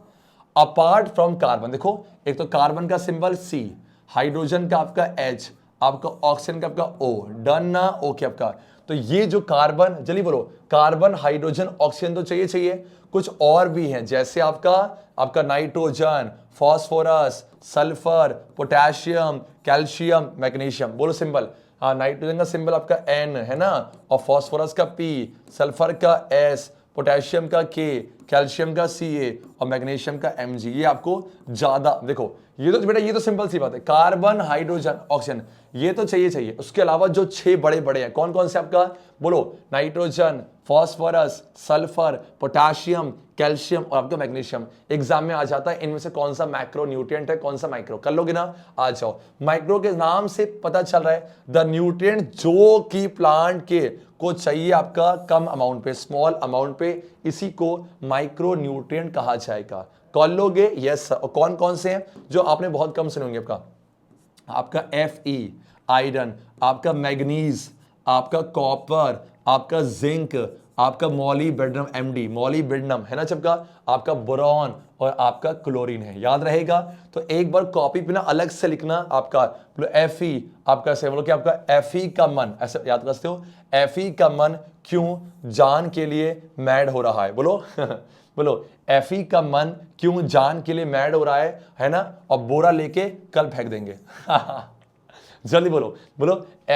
अपार्ट फ्रॉम कार्बन, देखो एक तो कार्बन का सिंबल C, हाइड्रोजन का आपका H, आपका ऑक्सीजन का आपका O, डन ना, ओके आपका। तो ये जो कार्बन, जल्दी बोलो, कार्बन हाइड्रोजन ऑक्सीजन तो चाहिए, कुछ और भी हैं, जैसे आपका nitrogen, phosphorus, sulphur, potassium, calcium, magnesium. बोलो सिंबल, हाँ नाइट्रोजन का सिंबल आपका N है ना, और फास्फोरस का P, सल्फर का S, पोटेशियम का K, कैल्शियम का Ca और मैग्नीशियम का Mg। ये आपको ज्यादा देखो, ये तो बेटा ये तो सिंपल सी बात है, कार्बन हाइड्रोजन ऑक्सीजन ये तो चाहिए। उसके अलावा जो 6 बड़े बड़े हैं कौन कौन से आपका बोलो, nitrogen, phosphorus, sulphur, potassium, calcium और आपका मैग्नीशियम। एग्जाम में आ जाता है इनमें से कौन सा मैक्रो न्यूट्रिएंट है, कौन सा माइक्रो। कर लोगे ना, आ जाओ। माइक्रो के नाम से पता चल रहा है द न्यूट्रिएंट जो कि प्लांट के को चाहिए आपका कम अमाउंट पे, स्मॉल अमाउंट पे, इसी को माइक्रो न्यूट्रिएंट कहा जाएगा। कर लोगे? Yes sir. और कौन कौन से हैं जो आपने बहुत कम सुने होंगे? आपका Fe आयरन, आपका मैग्नीज, आपका कॉपर, आपका जिंक, आपका मॉलीब्डेनम Md, मॉलीब्डेनम है ना सबका, आपका बोरॉन और आपका क्लोरीन है। याद रहेगा? तो एक बार कॉपी पे ना अलग से लिखना आपका Fe, आपका से बोलो कि आपका Fe का मन, ऐसे याद करते हो, Fe का मन क्यों जान के लिए मैड हो रहा है, बोलो बोलो Fe का मन क्यों जान के लिए मैड हो रहा है ना, और बोरा लेके कल फेंक देंगे जल्दी बोलो, बोलो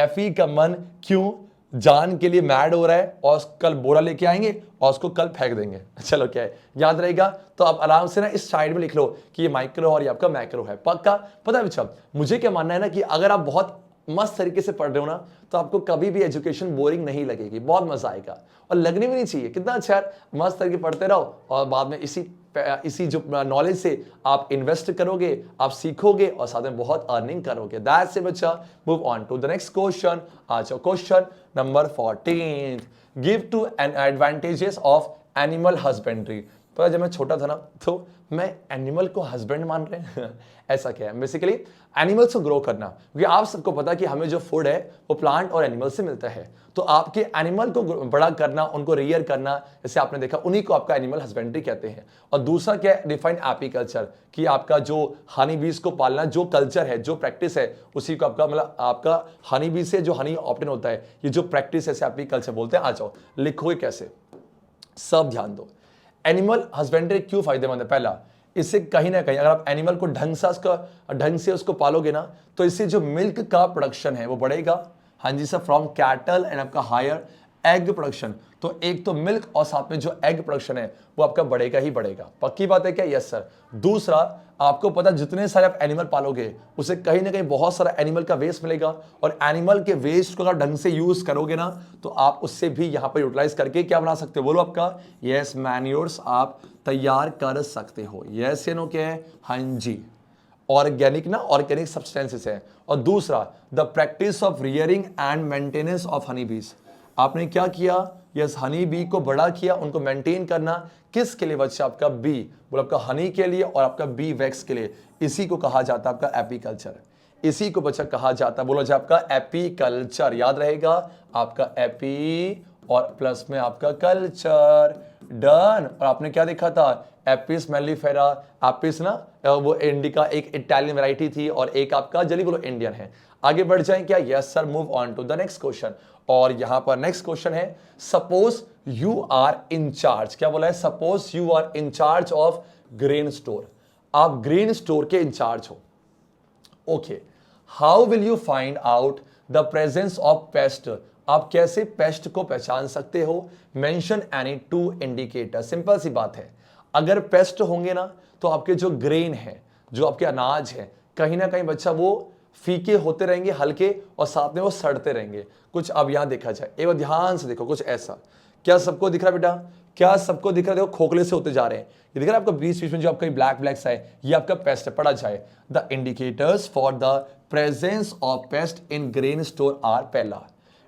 Fe का मन क्यों जान के लिए मैड हो रहा है और कल बोरा लेके आएंगे और उसको कल फेंक देंगे। चलो क्या है, याद रहेगा? तो आप आराम से ना इस साइड में लिख लो कि ये माइक्रो और ये आपका मैक्रो है। पक्का पता है बच्चा, मुझे क्या मानना है ना कि अगर आप बहुत मस्त तरीके से पढ़ रहे हो ना तो आपको कभी भी एजुकेशन बोरिंग नहीं लगेगी, बहुत मजा आएगा और लगनी भी नहीं चाहिए। कितना अच्छा है, मस्त करके पढ़ते रहो और बाद में इसी जो नॉलेज से आप इन्वेस्ट करोगे, आप सीखोगे और साथ में बहुत अर्निंग करोगे। दैट्स इट बच्चा। Move on to the next question. आ जाओ question number 14। Give two an advantages of animal husbandry. पर जब मैं छोटा था ना तो मैं एनिमल को हस्बैंड मान रहे हैं ऐसा क्या है? बेसिकली एनिमल्स को ग्रो करना, क्योंकि आप सबको पता कि हमें जो फूड है वो प्लांट और एनिमल से मिलता है। तो आपके एनिमल को बड़ा करना, उनको रियर करना, जैसे आपने देखा, उन्हीं को आपका एनिमल हस्बेंड्री कहते हैं। और दूसरा क्या है? डिफाइन एपीकल्चर, कि आपका जो हनी बीज को पालना जो कल्चर है, जो प्रैक्टिस है, उसी को आपका मतलब आपका हनी बीज से जो हनी ऑप्टेन होता है, ये जो प्रैक्टिस है एपीकल्चर बोलते हैं। आ जाओ लिखोगे कैसे, सब ध्यान दो। एनिमल हस्बेंड्री क्यों फायदेमंद है? पहला, इससे कहीं ना कहीं अगर आप एनिमल को ढंग से उसको पालोगे ना तो इससे जो मिल्क का प्रोडक्शन है वो बढ़ेगा। हाँ जी सर, फ्रॉम कैटल एंड आपका हायर एग प्रोडक्शन। तो एक तो मिल्क और साथ में जो एग प्रोडक्शन है वो आपका बढ़ेगा ही बढ़ेगा। पक्की बात है क्या? Yes sir. दूसरा, आपको पता जितने सारे आप एनिमल पालोगे उसे कहीं ना कहीं बहुत सारा एनिमल का वेस्ट मिलेगा, और एनिमल के वेस्ट को अगर ढंग से यूज करोगे ना तो आप उससे भी यहां पर यूटिलाइज करके क्या बना सकते हो? बोलो आपका यस, मैन्योर्स आप तैयार कर सकते हो। यस या नो क्या है? हाँ जी, ऑर्गेनिक ना, ऑर्गेनिक सब्सटेंसेस है। और दूसरा, the practice of rearing and maintenance of honey बीज। आपने क्या किया? यस, हनी बी को बड़ा किया, उनको मेंटेन करना किसके लिए बच्चा? आपका बी, बोलो आपका हनी के लिए और आपका बी वैक्स के लिए। इसी को कहा जाता है आपका एपीकल्चर। इसी को बच्चा कहा जाता है, बोलो जी आपका एपीकल्चर। याद रहेगा? आपका एपी और प्लस में आपका कल्चर। डन। और आपने क्या देखा था? Apis mellifera. एपिस ना वो इंडिका एक इटालियन वैरायटी थी और एक आपका जल्दी बोलो इंडियन है। आगे बढ़ जाएं क्या? Yes sir. Move on to the next question. और यहां पर नेक्स्ट क्वेश्चन है, suppose you are in charge. क्या बोला है? Suppose you are in charge of grain store. आप ग्रेन स्टोर के इंचार्ज हो। Okay, how will you find out the presence of pest? आप कैसे पेस्ट को पहचान सकते हो? Mention any 2 indicator. सिंपल सी बात है, अगर पेस्ट होंगे ना तो आपके जो ग्रेन है, जो आपके अनाज है, कहीं ना कहीं बच्चा वो फीके होते रहेंगे, हल्के, और साथ में वो सड़ते रहेंगे। कुछ अब यहां देखा जाए, एक बार ध्यान से देखो, कुछ ऐसा। क्या सबको दिख रहा है बेटा? क्या सबको दिख रहा है? देखो खोखले से होते जा रहे हैं। ये दिख रहा है आपका बीच बीच में जो आपका ब्लैक ब्लैक सा है, ये आपका पेस्ट है। पढ़ा जाए, the indicators for the presence of pest in grain store are. पहला,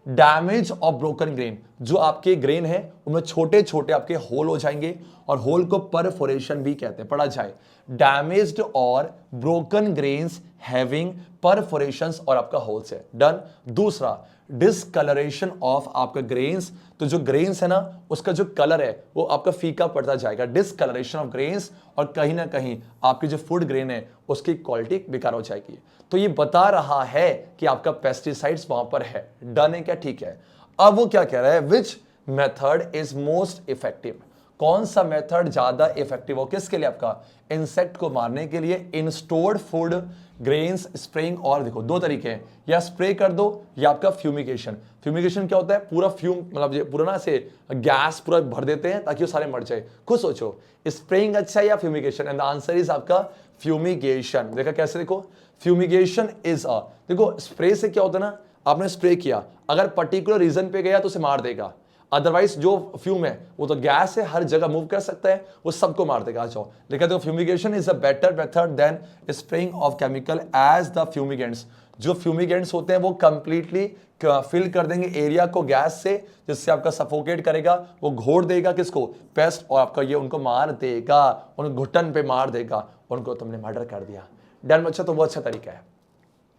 डैमेज ऑफ ब्रोकन ग्रेन। जो आपके ग्रेन है उनमें छोटे छोटे आपके होल हो जाएंगे, और होल को परफोरेशन भी कहते हैं। पढ़ा जाए, डैमेज्ड और ब्रोकन ग्रेन्स हैविंग परफोरेशंस और आपका होल्स है। डन। दूसरा, डिसकलरेशन ऑफ आपका ग्रेन्स। तो जो ग्रेन्स है ना उसका जो कलर है वो आपका फीका पड़ता जाएगा। डिसकलरेशन ऑफ ग्रेन्स, और कहीं ना कहीं आपकी जो फूड ग्रेन है उसकी क्वालिटी बेकार हो जाएगी। तो ये बता रहा है कि आपका पेस्टिसाइड्स वहां पर है। डन है क्या? ठीक है। अब वो क्या कह रहा है? Which method is most effective? कौन सा मेथड ज्यादा इफेक्टिव हो किसके लिए, आपका इंसेक्ट को मारने के लिए, इन स्टोर्ड फूड ग्रेन्स स्प्रेइंग, और देखो दो तरीके हैं, या स्प्रे कर दो या आपका फ्यूमिगेशन। फ्यूमिगेशन क्या होता है, पूरा फ्यूम मतलब ये पूरा ना से गैस पूरा भर देते हैं ताकि वो सारे मर जाए। खुद सोचो स्प्रेइंग अच्छा है या fumigation, and the answer is आपका फ्यूमिगेशन। देखा कैसे, देखो फ्यूमिगेशन इज अ, देखो स्प्रे से क्या होता है ना, आपने स्प्रे किया, अगर पर्टिकुलर रीजन पे गया तो उसे मार देगा, अदरवाइज जो फ्यूम है वो तो गैस है, हर जगह मूव कर सकता है, वो सबको मार देगा। अच्छा लेकिन देखो fumigation is a better method than spraying of chemical, as the fumigants, जो फ्यूमिगेंट्स होते हैं वो कंप्लीटली फिल कर देंगे एरिया को गैस से, जिससे आपका सफोकेट करेगा, वो घोट देगा किसको, पेस्ट, और आपका ये उनको मार देगा, उन घुटन पे मार देगा, उनको तुमने मर्डर कर दिया। डन बच्चा, तो वो अच्छा तरीका है।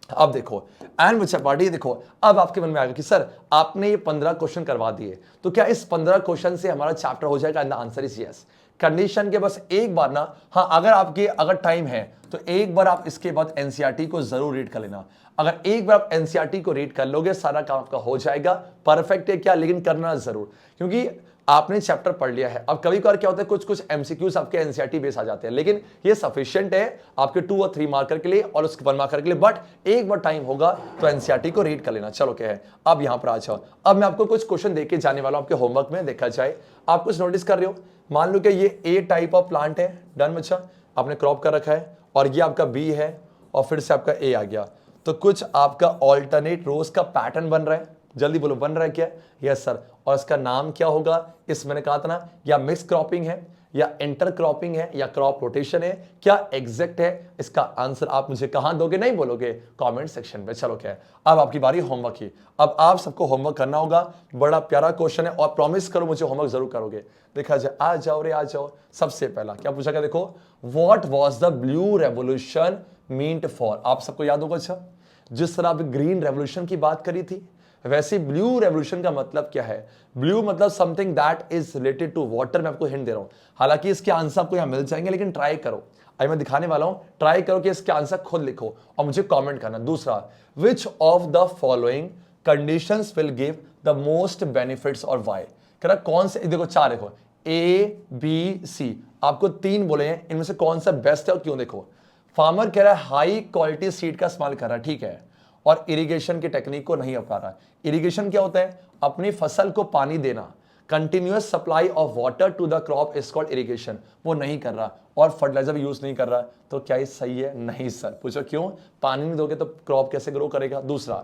अब देखो एंड बच्चा पार्टी, देखो अब आपके मन में आएगा कि सर आपने ये 15 क्वेश्चन करवा दिए, तो क्या इस 15 क्वेश्चन से हमारा चैप्टर हो जाएगा, and the answer is yes. Condition के बस एक बार ना, हाँ अगर आपके अगर टाइम है तो एक बार आप इसके बाद एनसीईआरटी को जरूर रीड कर लेना। अगर एक बार आप एनसीईआरटी को रीड कर लोगे सारा काम आपका हो जाएगा। परफेक्ट है क्या, लेकिन करना जरूर, क्योंकि आपने चैप्टर पढ़ लिया है। अब कभी कभार क्या होता है, कुछ कुछ एमसीक्यूज आपके एनसीईआरटी बेस आ जाते हैं, लेकिन ये सफिशिएंट है आपके 2 और 3 मार्कर के लिए और उसके 1 मार्कर के लिए। बट एक बार टाइम होगा तो एनसीईआरटी को रीड कर लेना। चलो क्या है, अब यहां पर आ जाओ। अब मैं आपको कुछ क्वेश्चन देके जाने वाला हूं आपके होमवर्क में। देखा जाए, आप कुछ नोटिस कर रहे हो, मान लो कि ये ए टाइप ऑफ प्लांट है, डन बच्चा, आपने क्रॉप कर रखा है, और ये आपका बी है, और फिर से आपका ए आ गया, तो कुछ आपका ऑल्टरनेट रोज का पैटर्न बन रहा है। जल्दी बोलो, बन रहा है क्या, यस सर। और इसका नाम क्या होगा, इस मैंने कहा था ना, या मिक्स क्रॉपिंग है, या इंटर क्रॉपिंग है, या क्रॉप रोटेशन है, क्या एग्जैक्ट है, इसका आंसर आप मुझे कहां दोगे, नहीं बोलोगे, कमेंट सेक्शन में। चलो क्या है, अब आपकी बारी होमवर्क की। अब आप सबको होमवर्क करना होगा, बड़ा प्यारा क्वेश्चन है, और प्रॉमिस करो मुझे होमवर्क जरूर करोगे। देखा जाए, आ जाओ रे आ जाओ। सबसे पहला क्या पूछा गया, देखो what was the blue revolution meant for, आप सबको याद होगा। अच्छा, जिस तरह आप ग्रीन रेवोल्यूशन की बात करी थी, वैसे ब्लू रेवोल्यूशन का मतलब क्या है, ब्लू मतलब something that is related to water. मैं आपको हिंट दे रहा हूं, हालांकि इसके आंसर आपको यहां मिल जाएंगे, लेकिन ट्राई करो, अभी मैं दिखाने वाला हूं, ट्राई करो कि इसके आंसर खुद लिखो और मुझे कमेंट करना। दूसरा, which of the following conditions will give the most benefits और व्हाई, कह रहा कौन से, देखो 4 देखो, ए बी सी, आपको 3 बोले हैं, इनमें से कौन सा बेस्ट है और क्यों। देखो फार्मर कह रहा है हाई क्वालिटी सीड का इस्तेमाल कर रहा है, ठीक है, और इरिगेशन की टेक्निक को नहीं अपना रहा। इरिगेशन क्या होता है, अपनी फसल को पानी देना, continuous supply of water to the crop is called irrigation, वो नहीं कर रहा, और फर्टिलाइजर भी यूज नहीं कर रहा। तो क्या ये सही है, नहीं सर। पूछो क्यों, पानी नहीं दोगे तो क्रॉप कैसे ग्रो करेगा। दूसरा,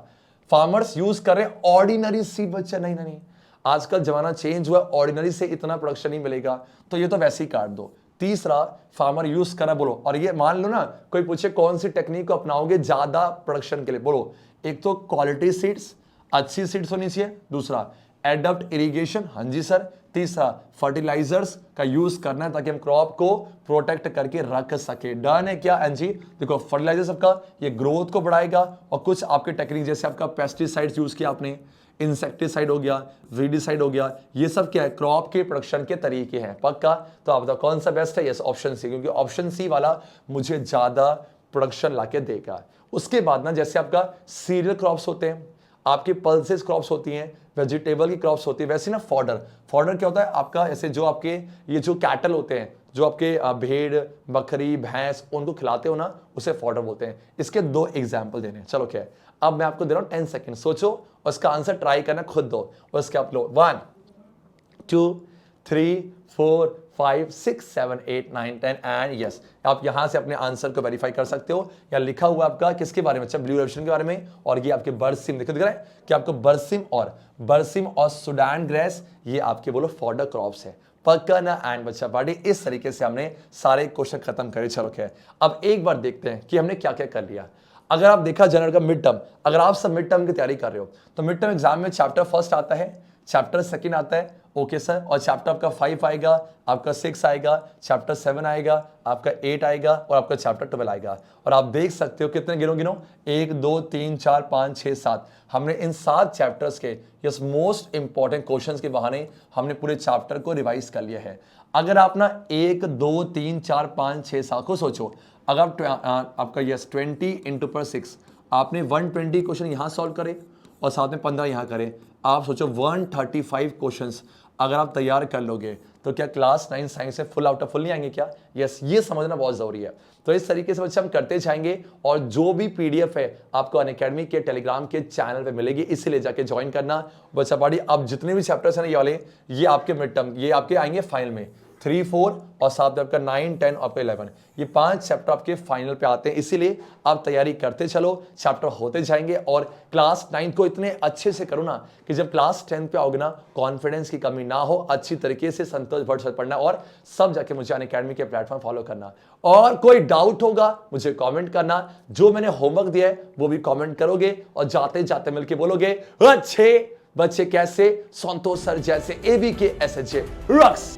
फार्मर्स यूज कर रहे ऑर्डिनरी सीड, बच्चा नहीं नहीं, आजकल जमाना चेंज हुआ, ऑर्डिनरी से इतना प्रोडक्शन नहीं मिलेगा, तो ये तो वैसे ही काट दो। तीसरा, फार्मर यूज करा, बोलो, और ये मान लो ना कोई पूछे कौन सी टेक्निक को अपनाओगे ज्यादा प्रोडक्शन के लिए, बोलो एक तो क्वालिटी सीड्स, अच्छी सीड्स होनी चाहिए। दूसरा, एडप्ट इरिगेशन, हाँ जी सर। तीसरा, फर्टिलाइजर्स का यूज करना है ताकि हम क्रॉप को प्रोटेक्ट करके रख सके। डन है क्या एनजी, देखो फर्टिलाइजर सबका ये ग्रोथ को बढ़ाएगा, और कुछ आपके टेक्निक जैसे आपका पेस्टिसाइड्स यूज किया आपने, इंसेक्टिसाइड हो गया, वीडिसाइड हो गया, ये सब क्या है, क्रॉप के प्रोडक्शन के तरीके हैं। पक्का, तो आप बताओ कौन सा बेस्ट है, यस ऑप्शन सी, क्योंकि ऑप्शन सी वाला मुझे ज्यादा प्रोडक्शन लाके देगा। उसके बाद ना जैसे आपका सीरियल क्रॉप्स होते हैं, आपकी पल्सेस क्रॉप्स होती हैं, वेजिटेबल की क्रॉप्स होती है, वैसे ना फॉडर, फॉडर क्या होता है आपका, ऐसे जो आपके ये जो कैटल होते हैं, जो आपके भेड़ बकरी भैंस उनको खिलाते हो ना, उसे फॉडर बोलते हैं। इसके 2 एग्जाम्पल देने हैं। चलो क्या है, अब मैं आपको दे रहा हूं 10 सेकेंड, सोचो और इसका आंसर ट्राई करना खुद दो, और इसके आप लो 1 2 3 4 5 6 7 8 9 10 एंड यस, आप यहां से अपने आंसर को वेरीफाई कर सकते हो। या लिखा हुआ आपका किसके बारे में, अच्छा ब्लू रेवोल्यूशन के बारे में, और ये आपके बरसिम दिख रहा है कि आपको बरसिम और सुडान ग्रेस, ये आपके बोलो फॉडर क्रॉप्स है। पक्का ना एंड बच्चा पार्टी, इस तरीके से हमने सारे क्वेश्चन खत्म करे। चलो क्या, अब एक बार देखते हैं कि हमने क्या क्या कर लिया। अगर आप देखा जनरल का मिड टर्म, अगर आप सब मिड टर्म की तैयारी कर रहे हो तो मिड टर्म एग्जाम में चैप्टर फर्स्ट आता है, चैप्टर सेकंड आता है, ओके सर, और चैप्टर आपका 5 आएगा, आपका 6 आएगा, चैप्टर 7 आएगा, आपका 8 आएगा, और आपका चैप्टर 12 आएगा। और आप देख सकते हो कितने गिनो 1 2 3 4 5 6 7, हमने इन 7 चैप्टर्स के यस मोस्ट इंपॉर्टेंट क्वेश्चंस के बहाने हमने पूरे चैप्टर को रिवाइज कर लिया है। अगर आप ना 1 2 3 4 5 6 7 को सोचो, अगर आप आपका यस 20 इंटू पर 6, आपने 120 क्वेश्चन यहाँ सॉल्व करे और साथ में 15 यहाँ करें, आप सोचो 135 क्वेश्चंस अगर आप तैयार कर लोगे तो क्या क्लास 9 साइंस में फुल आउट ऑफ फुल नहीं आएंगे क्या? यस, ये समझना बहुत जरूरी है। तो इस तरीके से बच्चे हम करते जाएंगे और जो भी पीडीएफ है आपको अनअकैडमी के टेलीग्राम के चैनल पे मिलेगी, इसीलिए जाके ज्वाइन करना। बच्चा पार्टी अब जितने भी चैप्टर्स हैं ना ये वाले, ये आपके मिड टर्म, ये आपके आएंगे फाइनल में 3, 4 और साथ में आपका 9, 10 और 11, ये 5 चैप्टर आपके फाइनल पे आते हैं। इसीलिए आप तैयारी करते चलो, चैप्टर होते जाएंगे और क्लास 9 को इतने अच्छे से करो ना कि जब क्लास 10 पे आओगे ना कॉन्फिडेंस की कमी ना हो, अच्छी तरीके से संतोष भट्ट से पढ़ना और सब जाके मुझे अनअकैडमी के प्लेटफॉर्म फॉलो करना। और कोई डाउट होगा मुझे कमेंट करना, जो मैंने होमवर्क दिया है वो भी कमेंट करोगे और जाते जाते मिलके बोलोगे अच्छे बच्चे कैसे, संतोष सर जैसे ABK SHJ रॉक्स।